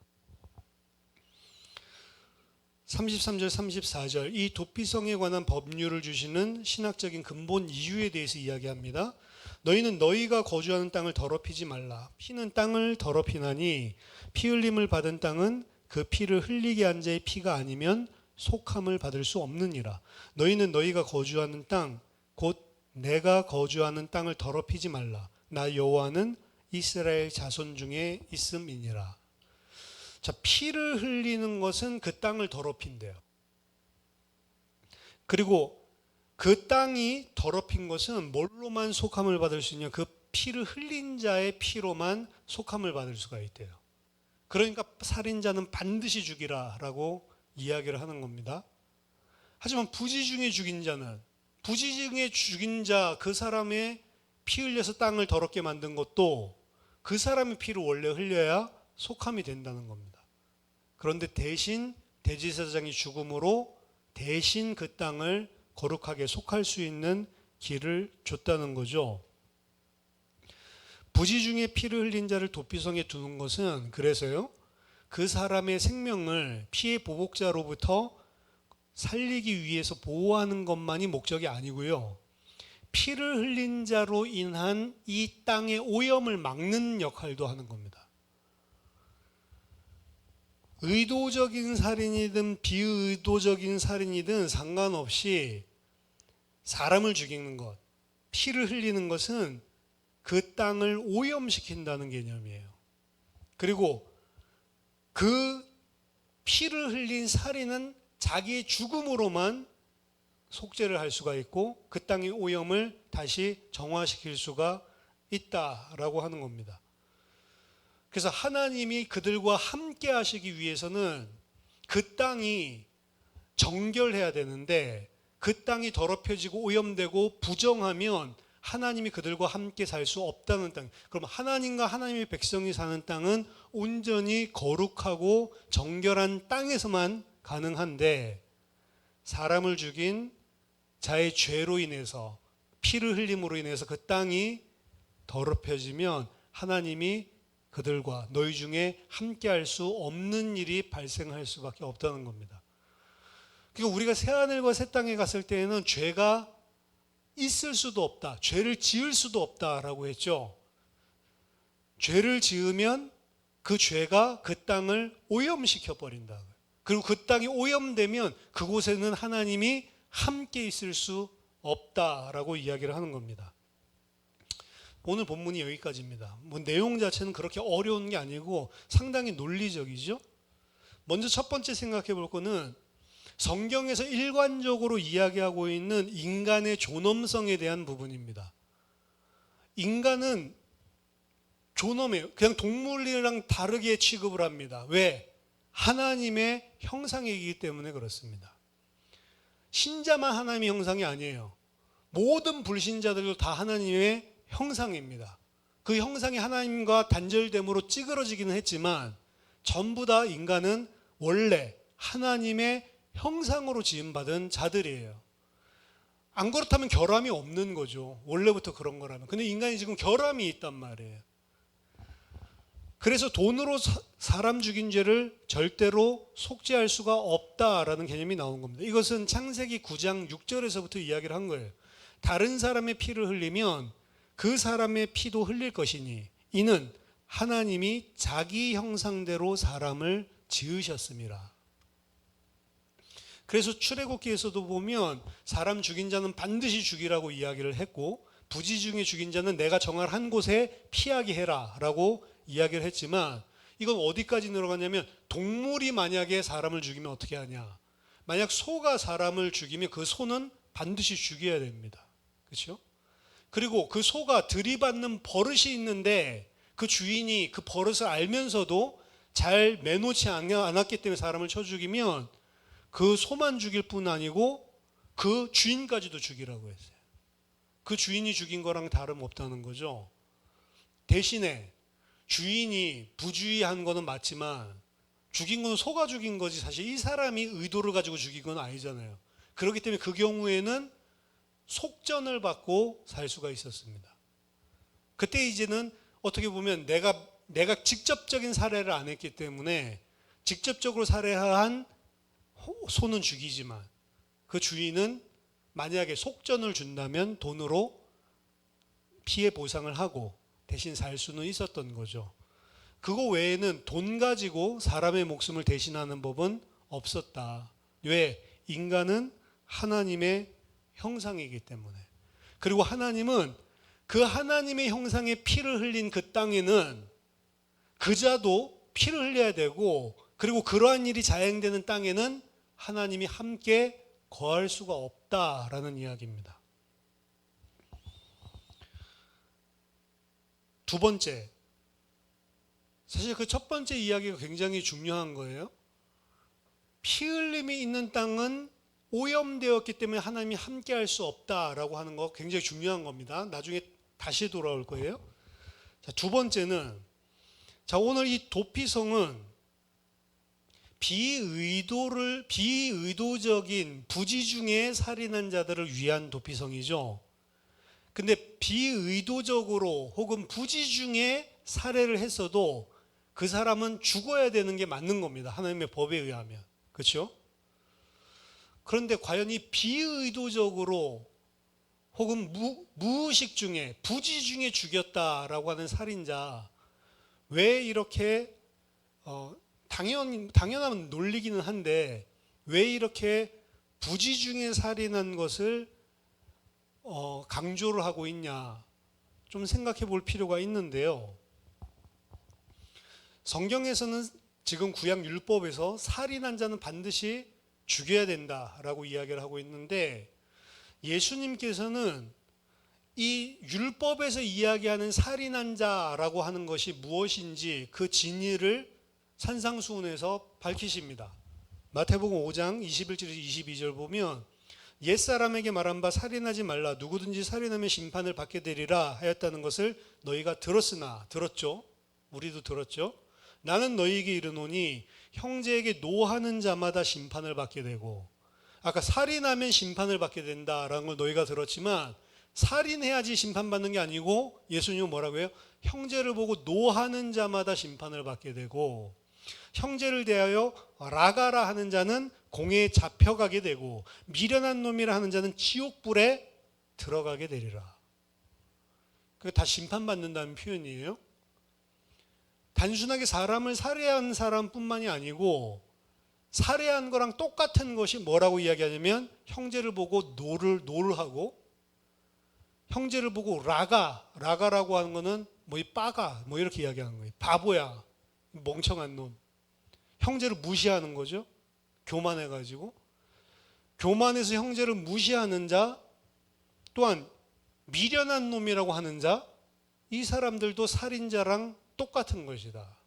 33절 34절 이 도피성에 관한 법률을 주시는 신학적인 근본 이유에 대해서 이야기합니다. 너희는 너희가 거주하는 땅을 더럽히지 말라. 피는 땅을 더럽히나니 피 흘림을 받은 땅은 그 피를 흘리게 한 자의 피가 아니면 속함을 받을 수 없느니라. 너희는 너희가 거주하는 땅 곧 내가 거주하는 땅을 더럽히지 말라. 나 여호와는 이스라엘 자손 중에 있음이니라. 자, 피를 흘리는 것은 그 땅을 더럽힌대요. 그리고 그 땅이 더럽힌 것은 뭘로만 속함을 받을 수 있냐? 그 피를 흘린 자의 피로만 속함을 받을 수가 있대요. 그러니까 살인자는 반드시 죽이라라고 이야기를 하는 겁니다. 하지만 부지 중에 죽인 자는 부지 중에 죽인 자 그 사람의 피 흘려서 땅을 더럽게 만든 것도 그 사람의 피를 원래 흘려야 속함이 된다는 겁니다. 그런데 대신 대제사장이 죽음으로 대신 그 땅을 거룩하게 속할 수 있는 길을 줬다는 거죠. 부지 중에 피를 흘린 자를 도피성에 두는 것은 그래서요, 그 사람의 생명을 피해 보복자로부터 살리기 위해서 보호하는 것만이 목적이 아니고요, 피를 흘린 자로 인한 이 땅의 오염을 막는 역할도 하는 겁니다. 의도적인 살인이든 비의도적인 살인이든 상관없이 사람을 죽이는 것, 피를 흘리는 것은 그 땅을 오염시킨다는 개념이에요. 그리고 그 피를 흘린 살인은 자기의 죽음으로만 속죄를 할 수가 있고 그 땅의 오염을 다시 정화시킬 수가 있다라고 하는 겁니다. 그래서 하나님이 그들과 함께 하시기 위해서는 그 땅이 정결해야 되는데 그 땅이 더럽혀지고 오염되고 부정하면 하나님이 그들과 함께 살 수 없다는 땅. 그럼 하나님과 하나님의 백성이 사는 땅은 온전히 거룩하고 정결한 땅에서만 가능한데 사람을 죽인 자의 죄로 인해서 피를 흘림으로 인해서 그 땅이 더럽혀지면 하나님이 그들과 너희 중에 함께 할 수 없는 일이 발생할 수밖에 없다는 겁니다. 그러니까 우리가 새하늘과 새 땅에 갔을 때에는 죄가 있을 수도 없다, 죄를 지을 수도 없다라고 했죠. 죄를 지으면 그 죄가 그 땅을 오염시켜 버린다. 그리고 그 땅이 오염되면 그곳에는 하나님이 함께 있을 수 없다라고 이야기를 하는 겁니다. 오늘 본문이 여기까지입니다. 내용 자체는 그렇게 어려운 게 아니고 상당히 논리적이죠. 먼저 첫 번째 생각해 볼 거는 성경에서 일관적으로 이야기하고 있는 인간의 존엄성에 대한 부분입니다. 인간은 존엄해요. 그냥 동물이랑 다르게 취급을 합니다. 왜? 하나님의 형상이기 때문에 그렇습니다. 신자만 하나님의 형상이 아니에요. 모든 불신자들도 다 하나님의 형상입니다. 그 형상이 하나님과 단절됨으로 찌그러지기는 했지만 전부 다 인간은 원래 하나님의 형상으로 지음받은 자들이에요. 안 그렇다면 결함이 없는 거죠. 원래부터 그런 거라면. 근데 인간이 지금 결함이 있단 말이에요. 그래서 돈으로 사람 죽인 죄를 절대로 속죄할 수가 없다라는 개념이 나온 겁니다. 이것은 창세기 9장 6절에서부터 이야기를 한 거예요. 다른 사람의 피를 흘리면 그 사람의 피도 흘릴 것이니 이는 하나님이 자기 형상대로 사람을 지으셨습니다. 그래서 출애굽기에서도 보면 사람 죽인 자는 반드시 죽이라고 이야기를 했고 부지 중에 죽인 자는 내가 정할 한 곳에 피하게 해라 라고 이야기를 했지만 이건 어디까지 늘어가냐면 동물이 만약에 사람을 죽이면 어떻게 하냐. 만약 소가 사람을 죽이면 그 소는 반드시 죽여야 됩니다. 그렇죠? 그리고 그 소가 들이받는 버릇이 있는데 그 주인이 그 버릇을 알면서도 잘 매놓지 않았기 때문에 사람을 쳐 죽이면 그 소만 죽일 뿐 아니고 그 주인까지도 죽이라고 했어요. 그 주인이 죽인 거랑 다름없다는 거죠. 대신에 주인이 부주의한 거는 맞지만 죽인 건 소가 죽인 거지 사실 이 사람이 의도를 가지고 죽인 건 아니잖아요. 그렇기 때문에 그 경우에는 속전을 받고 살 수가 있었습니다. 그때 이제는 어떻게 보면 내가 직접적인 살해를 안 했기 때문에 직접적으로 살해한 소는 죽이지만 그 주인은 만약에 속전을 준다면 돈으로 피해 보상을 하고 대신 살 수는 있었던 거죠. 그거 외에는 돈 가지고 사람의 목숨을 대신하는 법은 없었다. 왜? 인간은 하나님의 형상이기 때문에. 그리고 하나님은 그 하나님의 형상의 피를 흘린 그 땅에는 그자도 피를 흘려야 되고 그리고 그러한 일이 자행되는 땅에는 하나님이 함께 거할 수가 없다라는 이야기입니다. 두 번째, 사실 그 첫 번째 이야기가 굉장히 중요한 거예요. 피 흘림이 있는 땅은 오염되었기 때문에 하나님이 함께 할 수 없다라고 하는 거 굉장히 중요한 겁니다. 나중에 다시 돌아올 거예요. 자, 두 번째는 오늘 이 도피성은 비의도적인 부지 중에 살인한 자들을 위한 도피성이죠. 근데 비의도적으로 혹은 부지 중에 살해를 했어도 그 사람은 죽어야 되는 게 맞는 겁니다. 하나님의 법에 의하면. 그렇죠? 그런데 과연 이 비의도적으로 혹은 무의식 중에 부지 중에 죽였다라고 하는 살인자 왜 이렇게 당연한 논리기는 한데 왜 이렇게 부지 중에 살인한 것을 강조를 하고 있냐 좀 생각해 볼 필요가 있는데요. 성경에서는 지금 구약 율법에서 살인한 자는 반드시 죽여야 된다라고 이야기를 하고 있는데 예수님께서는 이 율법에서 이야기하는 살인한 자라고 하는 것이 무엇인지 그 진리를 산상수훈에서 밝히십니다. 마태복음 5장 21절에서 22절 보면 옛사람에게 말한 바 살인하지 말라 누구든지 살인하면 심판을 받게 되리라 하였다는 것을 너희가 들었죠? 우리도 들었죠? 나는 너희에게 이르노니 형제에게 노하는 자마다 심판을 받게 되고 아까 살인하면 심판을 받게 된다라는 걸 너희가 들었지만 살인해야지 심판받는 게 아니고 예수님은 뭐라고 해요? 형제를 보고 노하는 자마다 심판을 받게 되고 형제를 대하여 라가라 하는 자는 공회에 잡혀가게 되고 미련한 놈이라 하는 자는 지옥불에 들어가게 되리라. 그게 다 심판받는다는 표현이에요. 단순하게 사람을 살해한 사람뿐만이 아니고 살해한 거랑 똑같은 것이 뭐라고 이야기하냐면 형제를 보고 노를 하고 형제를 보고 라가라고 하는 거는 뭐 이 빠가 뭐 이렇게 이야기하는 거예요. 바보야, 멍청한 놈. 형제를 무시하는 거죠. 교만해가지고 교만해서 형제를 무시하는 자 또한 미련한 놈이라고 하는 자 이 사람들도 살인자랑 똑같은 것이다.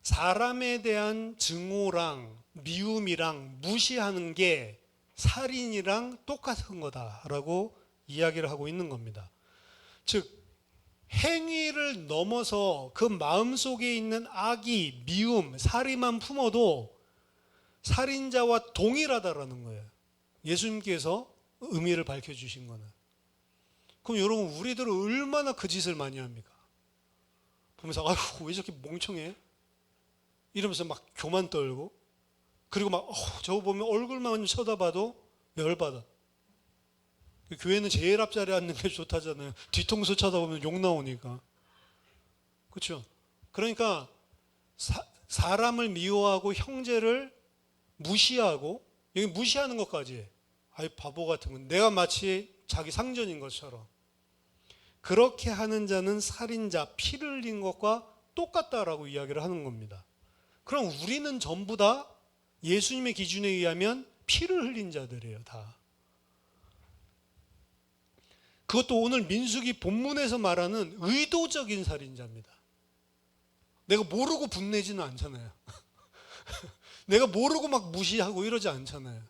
사람에 대한 증오랑 미움이랑 무시하는 게 살인이랑 똑같은 거다라고 이야기를 하고 있는 겁니다. 즉 행위를 넘어서 그 마음속에 있는 악이 미움, 살인만 품어도 살인자와 동일하다라는 거예요. 예수님께서 의미를 밝혀주신 거는. 그럼 여러분 우리들은 얼마나 그 짓을 많이 합니까? 보면서 아휴 왜 저렇게 멍청해? 이러면서 막 교만 떨고 그리고 막 저거 보면 얼굴만 쳐다봐도 열받아. 교회는 제일 앞자리에 앉는 게 좋다잖아요. 뒤통수 쳐다보면 욕 나오니까. 그렇죠? 그러니까 사람을 미워하고 형제를 무시하고 여기 무시하는 것까지 아이 바보 같은 건 내가 마치 자기 상전인 것처럼 그렇게 하는 자는 살인자, 피를 흘린 것과 똑같다라고 이야기를 하는 겁니다. 그럼 우리는 전부 다 예수님의 기준에 의하면 피를 흘린 자들이에요, 다. 그것도 오늘 민수기 본문에서 말하는 의도적인 살인자입니다. 내가 모르고 분내지는 않잖아요. 내가 모르고 막 무시하고 이러지 않잖아요.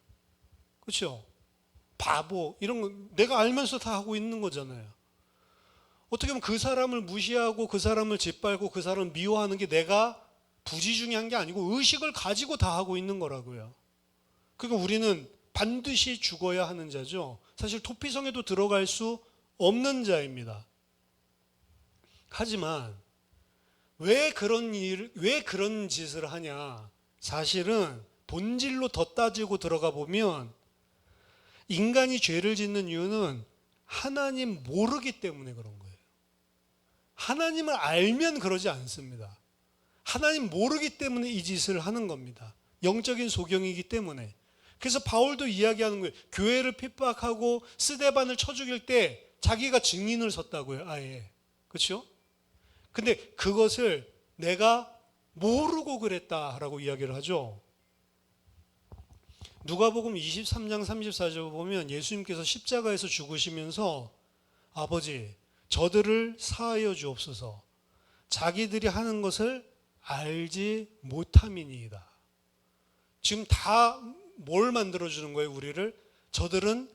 그렇죠? 바보 이런 거 내가 알면서 다 하고 있는 거잖아요. 어떻게 보면 그 사람을 무시하고 그 사람을 짓밟고 그 사람을 미워하는 게 내가 부지중요한 게 아니고 의식을 가지고 다 하고 있는 거라고요. 그러니까 우리는 반드시 죽어야 하는 자죠. 사실 토피성에도 들어갈 수 없는 자입니다. 하지만 왜 그런 짓을 하냐? 사실은 본질로 더 따지고 들어가 보면 인간이 죄를 짓는 이유는 하나님 모르기 때문에 그런 거예요. 하나님을 알면 그러지 않습니다. 하나님 모르기 때문에 이 짓을 하는 겁니다. 영적인 소경이기 때문에. 그래서 바울도 이야기하는 거예요. 교회를 핍박하고 스데반을 쳐 죽일 때 자기가 증인을 섰다고요. 아예. 그렇죠? 근데 그것을 내가 모르고 그랬다라고 이야기를 하죠. 누가복음 23장 34절 보면 예수님께서 십자가에서 죽으시면서 아버지 저들을 사하여 주옵소서 자기들이 하는 것을 알지 못함이니이다. 지금 다 뭘 만들어주는 거예요? 우리를? 저들은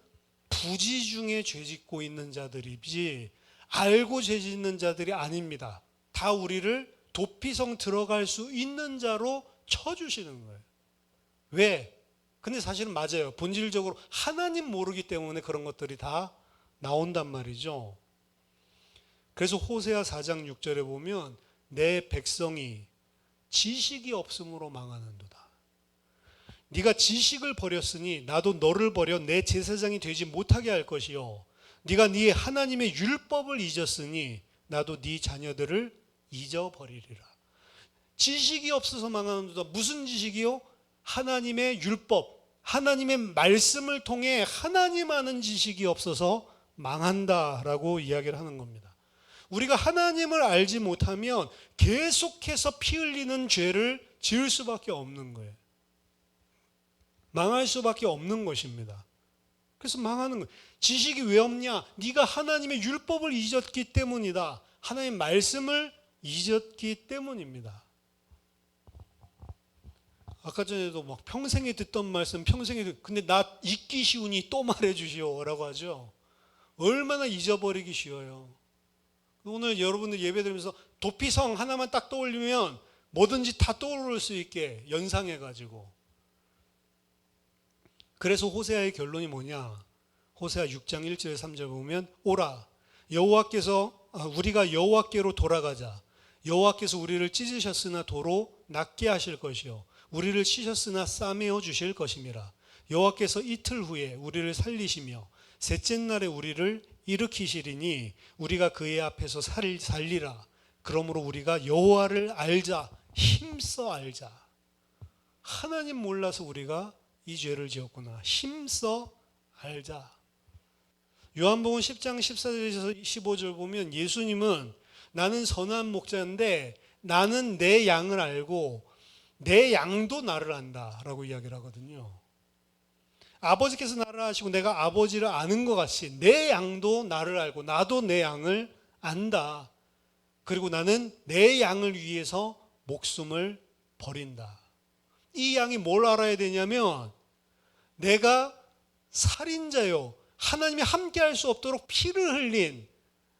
부지 중에 죄 짓고 있는 자들이지 알고 죄 짓는 자들이 아닙니다. 다 우리를 도피성 들어갈 수 있는 자로 쳐주시는 거예요. 왜? 근데 사실은 맞아요. 본질적으로 하나님 모르기 때문에 그런 것들이 다 나온단 말이죠. 그래서 호세아 4장 6절에 보면 내 백성이 지식이 없음으로 망하는도다. 네가 지식을 버렸으니 나도 너를 버려 내 제사장이 되지 못하게 할 것이요 네가 네 하나님의 율법을 잊었으니 나도 네 자녀들을 잊어버리리라. 지식이 없어서 망하는도다. 무슨 지식이요? 하나님의 율법, 하나님의 말씀을 통해 하나님 아는 지식이 없어서 망한다라고 이야기를 하는 겁니다. 우리가 하나님을 알지 못하면 계속해서 피 흘리는 죄를 지을 수밖에 없는 거예요. 망할 수밖에 없는 것입니다. 그래서 망하는 거예요. 지식이 왜 없냐? 네가 하나님의 율법을 잊었기 때문이다. 하나님의 말씀을 잊었기 때문입니다. 아까 전에도 막 평생에 듣던 말씀 근데 나 잊기 쉬우니 또 말해주시오라고 하죠. 얼마나 잊어버리기 쉬워요. 오늘 여러분들 예배 드리면서 도피성 하나만 딱 떠올리면 뭐든지 다 떠오를 수 있게 연상해가지고. 그래서 호세아의 결론이 뭐냐? 호세아 6장 1절 3절 보면 오라 우리가 여호와께로 돌아가자. 여호와께서 우리를 찢으셨으나 도로 낫게 하실 것이요 우리를 치셨으나 싸매어 주실 것임이라. 여호와께서 이틀 후에 우리를 살리시며 셋째 날에 우리를 일으키시리니 우리가 그의 앞에서 살리라. 그러므로 우리가 여호와를 알자. 힘써 알자. 하나님 몰라서 우리가 이 죄를 지었구나. 힘써 알자. 요한복음 10장 14절에서 15절 보면 예수님은 나는 선한 목자인데 나는 내 양을 알고 내 양도 나를 안다 라고 이야기를 하거든요. 아버지께서 나를 아시고 내가 아버지를 아는 것 같이 내 양도 나를 알고 나도 내 양을 안다. 그리고 나는 내 양을 위해서 목숨을 버린다. 이 양이 뭘 알아야 되냐면 내가 살인자요. 하나님이 함께할 수 없도록 피를 흘린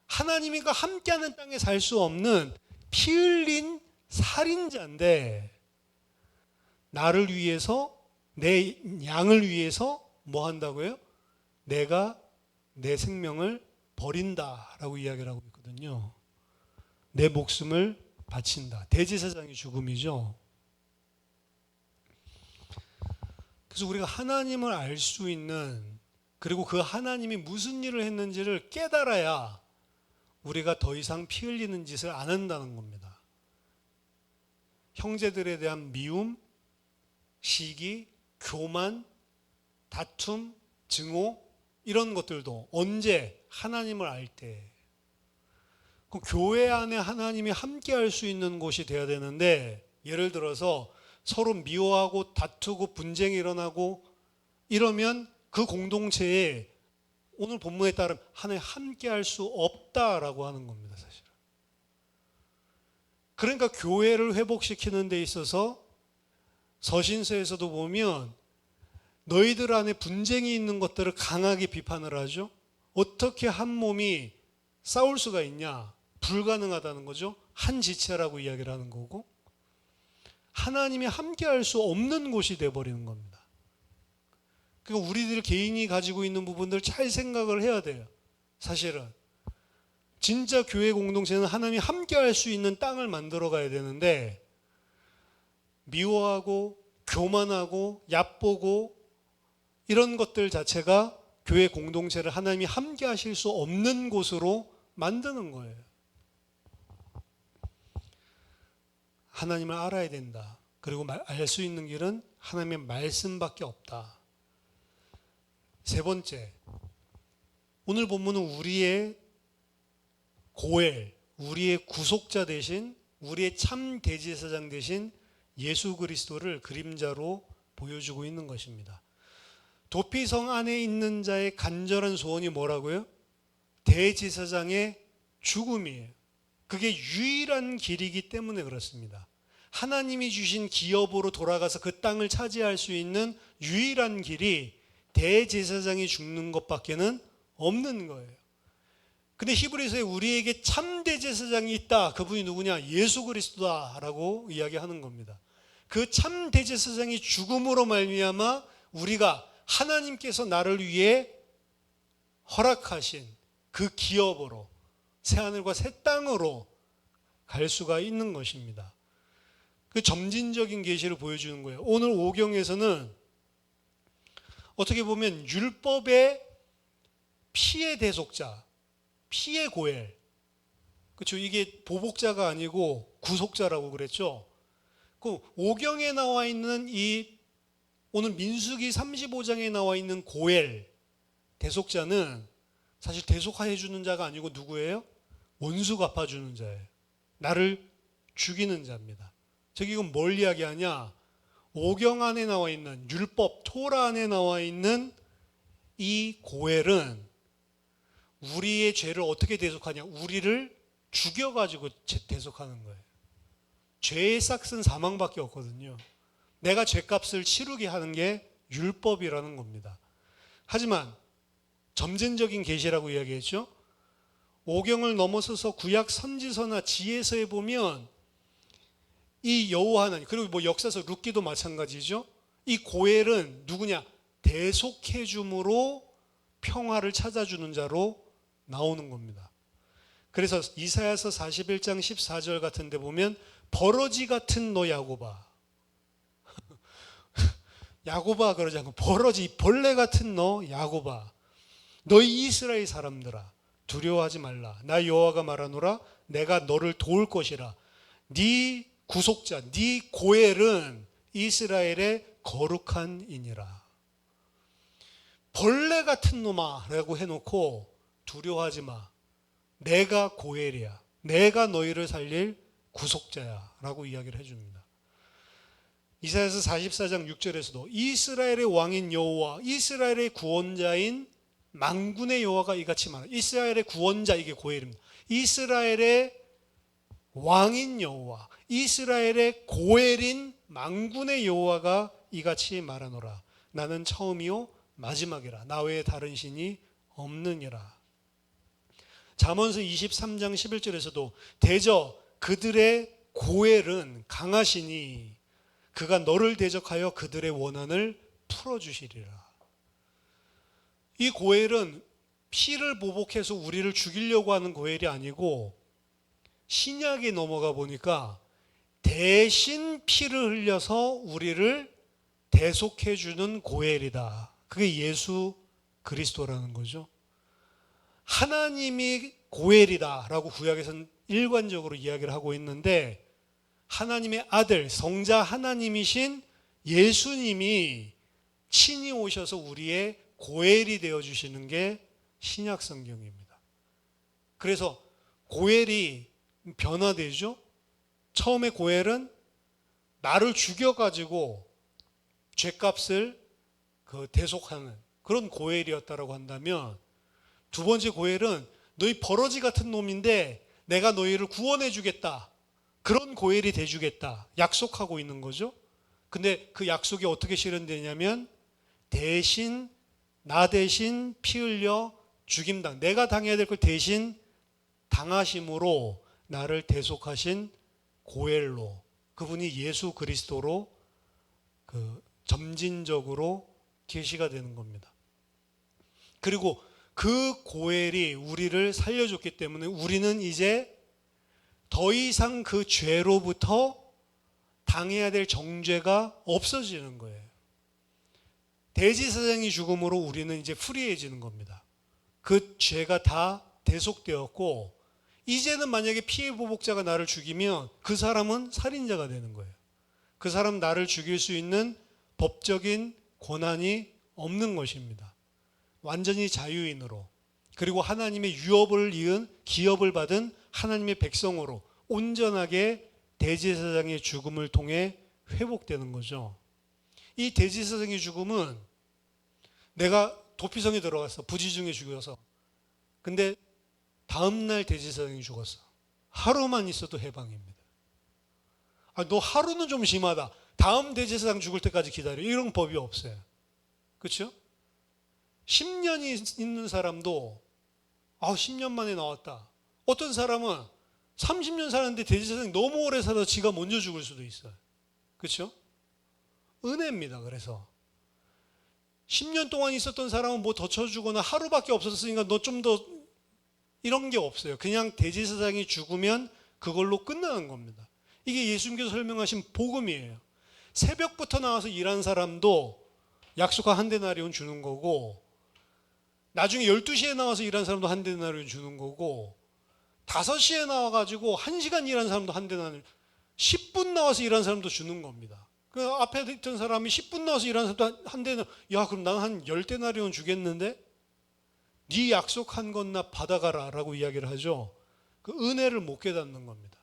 하나님과 함께하는 땅에 살 수 없는 피 흘린 살인자인데 나를 위해서 내 양을 위해서 뭐 한다고요? 내가 내 생명을 버린다라고 이야기를 하고 있거든요. 내 목숨을 바친다. 대제사장의 죽음이죠. 그래서 우리가 하나님을 알 수 있는 그리고 그 하나님이 무슨 일을 했는지를 깨달아야 우리가 더 이상 피 흘리는 짓을 안 한다는 겁니다. 형제들에 대한 미움, 시기, 교만, 다툼, 증오 이런 것들도 언제? 하나님을 알 때. 그 교회 안에 하나님이 함께 할 수 있는 곳이 되어야 되는데 예를 들어서 서로 미워하고 다투고 분쟁이 일어나고 이러면 그 공동체에 오늘 본문에 따르면 하나님 함께 할 수 없다라고 하는 겁니다, 사실은. 그러니까 교회를 회복시키는 데 있어서 서신서에서도 보면 너희들 안에 분쟁이 있는 것들을 강하게 비판을 하죠. 어떻게 한 몸이 싸울 수가 있냐? 불가능하다는 거죠. 한 지체라고 이야기를 하는 거고, 하나님이 함께 할 수 없는 곳이 되어버리는 겁니다. 그러니까 우리들 개인이 가지고 있는 부분들 잘 생각을 해야 돼요. 사실은 진짜 교회 공동체는 하나님이 함께 할 수 있는 땅을 만들어 가야 되는데, 미워하고 교만하고 얕보고 이런 것들 자체가 교회 공동체를 하나님이 함께 하실 수 없는 곳으로 만드는 거예요. 하나님을 알아야 된다. 그리고 알 수 있는 길은 하나님의 말씀밖에 없다. 세 번째, 오늘 본문은 우리의 고엘, 우리의 구속자 대신, 우리의 참 대제사장 대신 예수 그리스도를 그림자로 보여주고 있는 것입니다. 도피성 안에 있는 자의 간절한 소원이 뭐라고요? 대제사장의 죽음이에요. 그게 유일한 길이기 때문에 그렇습니다. 하나님이 주신 기업으로 돌아가서 그 땅을 차지할 수 있는 유일한 길이 대제사장이 죽는 것밖에는 없는 거예요. 근데 히브리서에 우리에게 참 대제사장이 있다. 그분이 누구냐? 예수 그리스도다라고 이야기하는 겁니다. 그 참 대제사장이 죽음으로 말미암아 우리가 하나님께서 나를 위해 허락하신 그 기업으로 새하늘과 새 땅으로 갈 수가 있는 것입니다. 그 점진적인 계시를 보여주는 거예요. 오늘 오경에서는 어떻게 보면 율법의 피의 대속자, 피의 고엘, 그렇죠? 이게 보복자가 아니고 구속자라고 그랬죠. 그 오경에 나와 있는 이 오늘 민수기 35장에 나와 있는 고엘 대속자는 사실 대속해 주는 자가 아니고 누구예요? 원수 갚아주는 자예요. 나를 죽이는 자입니다. 저기 이건 뭘 이야기하냐? 오경 안에 나와 있는 율법, 토라 안에 나와 있는 이 고엘은 우리의 죄를 어떻게 대속하냐? 우리를 죽여가지고 대속하는 거예요. 죄의 삭은 사망밖에 없거든요. 내가 죄값을 치르게 하는 게 율법이라는 겁니다. 하지만 점진적인 계시라고 이야기했죠. 오경을 넘어서서 구약 선지서나 지혜서에 보면 이 여호와 하나님, 그리고 뭐 역사서 룻기도 마찬가지죠. 이 고엘은 누구냐? 대속해 줌으로 평화를 찾아주는 자로 나오는 겁니다. 그래서 이사야서 41장 14절 같은 데 보면 버러지 같은 너 야고바, 야고바 그러지 않고 버러지, 벌레 같은 너 야고바, 너희 이스라엘 사람들아 두려워하지 말라. 나 여호와가 말하노라. 내가 너를 도울 것이라. 네 구속자, 네 고엘은 이스라엘의 거룩한 이니라. 벌레 같은 놈아 라고 해놓고 두려워하지 마. 내가 고엘이야. 내가 너희를 살릴 구속자야 라고 이야기를 해줍니다. 이사야서 44장 6절에서도 이스라엘의 왕인 여호와, 이스라엘의 구원자인 만군의 여호와가 이같이 말하라. 이스라엘의 구원자, 이게 고엘입니다. 이스라엘의 왕인 여호와, 이스라엘의 고엘인 만군의 여호와가 이같이 말하노라. 나는 처음이요 마지막이라. 나 외에 다른 신이 없느니라. 잠언서 23장 11절에서도 대저 그들의 고엘은 강하시니 그가 너를 대적하여 그들의 원한을 풀어주시리라. 이 고엘은 피를 보복해서 우리를 죽이려고 하는 고엘이 아니고 신약에 넘어가 보니까 대신 피를 흘려서 우리를 대속해 주는 고엘이다. 그게 예수 그리스도라는 거죠. 하나님이 고엘이다 라고 구약에서는 일관적으로 이야기를 하고 있는데, 하나님의 아들 성자 하나님이신 예수님이 친히 오셔서 우리의 고엘이 되어주시는 게 신약 성경입니다. 그래서 고엘이 변화되죠. 처음에 고엘은 나를 죽여가지고 죄값을 대속하는 그런 고엘이었다라고 한다면, 두 번째 고엘은 너희 버러지 같은 놈인데 내가 너희를 구원해 주겠다. 그런 고엘이 돼 주겠다. 약속하고 있는 거죠. 근데 그 약속이 어떻게 실현되냐면 나 대신 피 흘려 죽임당. 내가 당해야 될 걸 대신 당하심으로 나를 대속하신 고엘로, 그분이 예수 그리스도로 점진적으로 계시가 되는 겁니다. 그리고 그 고엘이 우리를 살려줬기 때문에 우리는 이제 더 이상 그 죄로부터 당해야 될 정죄가 없어지는 거예요. 대제사장이 죽음으로 우리는 이제 프리해지는 겁니다. 그 죄가 다 대속되었고, 이제는 만약에 피해보복자가 나를 죽이면 그 사람은 살인자가 되는 거예요. 그 사람 나를 죽일 수 있는 법적인 권한이 없는 것입니다. 완전히 자유인으로, 그리고 하나님의 유업을 이은 기업을 받은 하나님의 백성으로 온전하게 대제사장의 죽음을 통해 회복되는 거죠. 이 대제사장의 죽음은 내가 도피성에 들어갔어. 부지 중에 죽여서. 근데 다음날 대제사장이 죽었어. 하루만 있어도 해방입니다. 너 하루는 좀 심하다. 다음 대제사장 죽을 때까지 기다려. 이런 법이 없어요. 그렇죠? 10년이 있는 사람도 10년 만에 나왔다. 어떤 사람은 30년 사는데 대제사장이 너무 오래 살아서 지가 먼저 죽을 수도 있어요. 그렇죠? 은혜입니다. 그래서 10년 동안 있었던 사람은 뭐 더 쳐주거나 하루밖에 없었으니까 너 좀 더 이런 게 없어요. 그냥 대제사장이 죽으면 그걸로 끝나는 겁니다. 이게 예수님께서 설명하신 복음이에요. 새벽부터 나와서 일한 사람도 약속한 한 데나리온 주는 거고, 나중에 12시에 나와서 일한 사람도 한 데나리온 주는 거고, 5시에 나와가지고 1시간 일한 사람도 한 데나리온, 10분 나와서 일한 사람도 주는 겁니다. 그 앞에 있던 사람이 10분 나와서 일하는 사람도 한 데는, 야 그럼 나는 한 10데나리온 주겠는데? 네 약속한 건 나 받아가라 라고 이야기를 하죠. 그 은혜를 못 깨닫는 겁니다.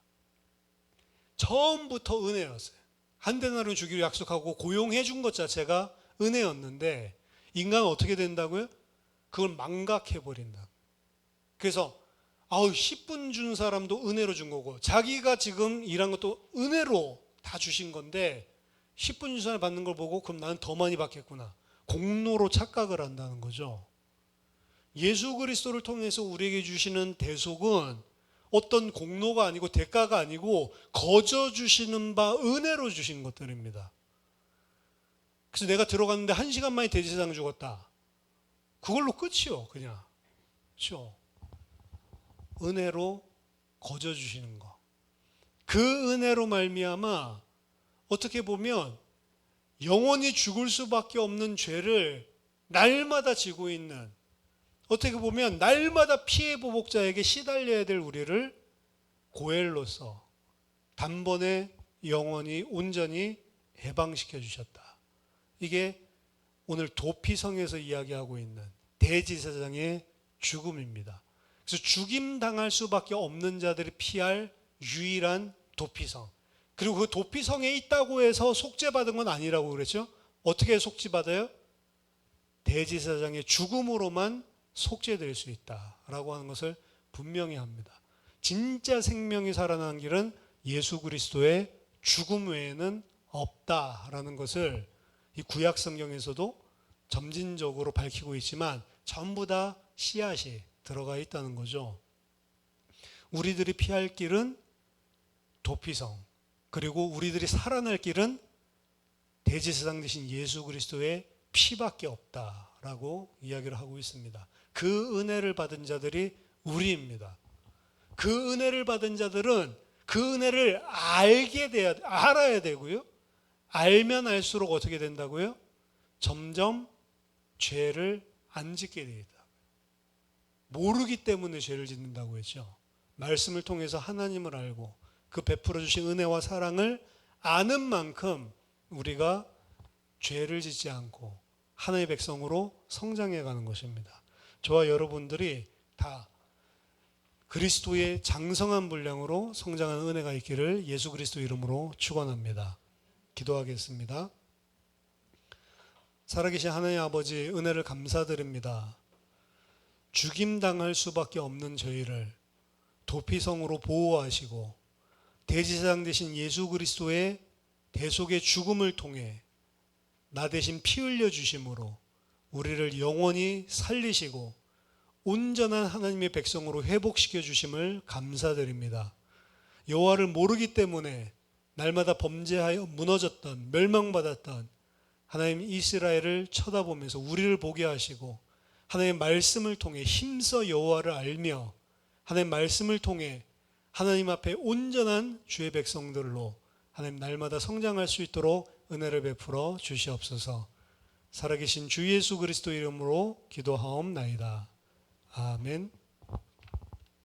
처음부터 은혜였어요. 한 데나리온 주기로 약속하고 고용해 준 것 자체가 은혜였는데, 인간은 어떻게 된다고요? 그걸 망각해 버린다. 그래서 10분 준 사람도 은혜로 준 거고, 자기가 지금 일한 것도 은혜로 다 주신 건데 10분 준 사람 받는 걸 보고 그럼 나는 더 많이 받겠구나, 공로로 착각을 한다는 거죠. 예수 그리스도를 통해서 우리에게 주시는 대속은 어떤 공로가 아니고 대가가 아니고 거저 주시는 바 은혜로 주신 것들입니다. 그래서 내가 들어갔는데 1시간 만에 대제사장 죽었다. 그걸로 끝이요. 그냥. 그렇죠? 은혜로 거저 주시는 거. 그 은혜로 말미암아 어떻게 보면 영원히 죽을 수밖에 없는 죄를 날마다 지고 있는, 어떻게 보면 날마다 피해 보복자에게 시달려야 될 우리를 고엘로서 단번에 영원히 온전히 해방시켜 주셨다. 이게 오늘 도피성에서 이야기하고 있는 대제사장의 죽음입니다. 그래서 죽임당할 수밖에 없는 자들이 피할 유일한 도피성. 그리고 그 도피성에 있다고 해서 속죄받은 건 아니라고 그랬죠. 어떻게 속죄받아요? 대제사장의 죽음으로만 속죄될 수 있다라고 하는 것을 분명히 합니다. 진짜 생명이 살아나는 길은 예수 그리스도의 죽음 외에는 없다라는 것을 이 구약 성경에서도 점진적으로 밝히고 있지만 전부 다 씨앗이 들어가 있다는 거죠. 우리들이 피할 길은 도피성, 그리고 우리들이 살아날 길은 대제사장 되신 예수 그리스도의 피밖에 없다라고 이야기를 하고 있습니다. 그 은혜를 받은 자들이 우리입니다. 그 은혜를 받은 자들은 그 은혜를 알아야 되고요. 알면 알수록 어떻게 된다고요? 점점 죄를 안 짓게 되다. 모르기 때문에 죄를 짓는다고 했죠. 말씀을 통해서 하나님을 알고 그 베풀어 주신 은혜와 사랑을 아는 만큼 우리가 죄를 짓지 않고 하나님의 백성으로 성장해 가는 것입니다. 저와 여러분들이 다 그리스도의 장성한 분량으로 성장하는 은혜가 있기를 예수 그리스도 이름으로 축원합니다. 기도하겠습니다. 살아계신 하나님 아버지, 은혜를 감사드립니다. 죽임당할 수밖에 없는 저희를 도피성으로 보호하시고 대제사장 되신 예수 그리스도의 대속의 죽음을 통해 나 대신 피 흘려 주심으로 우리를 영원히 살리시고 온전한 하나님의 백성으로 회복시켜 주심을 감사드립니다. 여호와를 모르기 때문에 날마다 범죄하여 무너졌던 멸망받았던 하나님 이스라엘을 쳐다보면서 우리를 보게 하시고 하나님의 말씀을 통해 힘써 여호와를 알며 하나님의 말씀을 통해 하나님 앞에 온전한 주의 백성들로 하나님 날마다 성장할 수 있도록 은혜를 베풀어 주시옵소서. 살아계신 주 예수 그리스도 이름으로 기도하옵나이다. 아멘.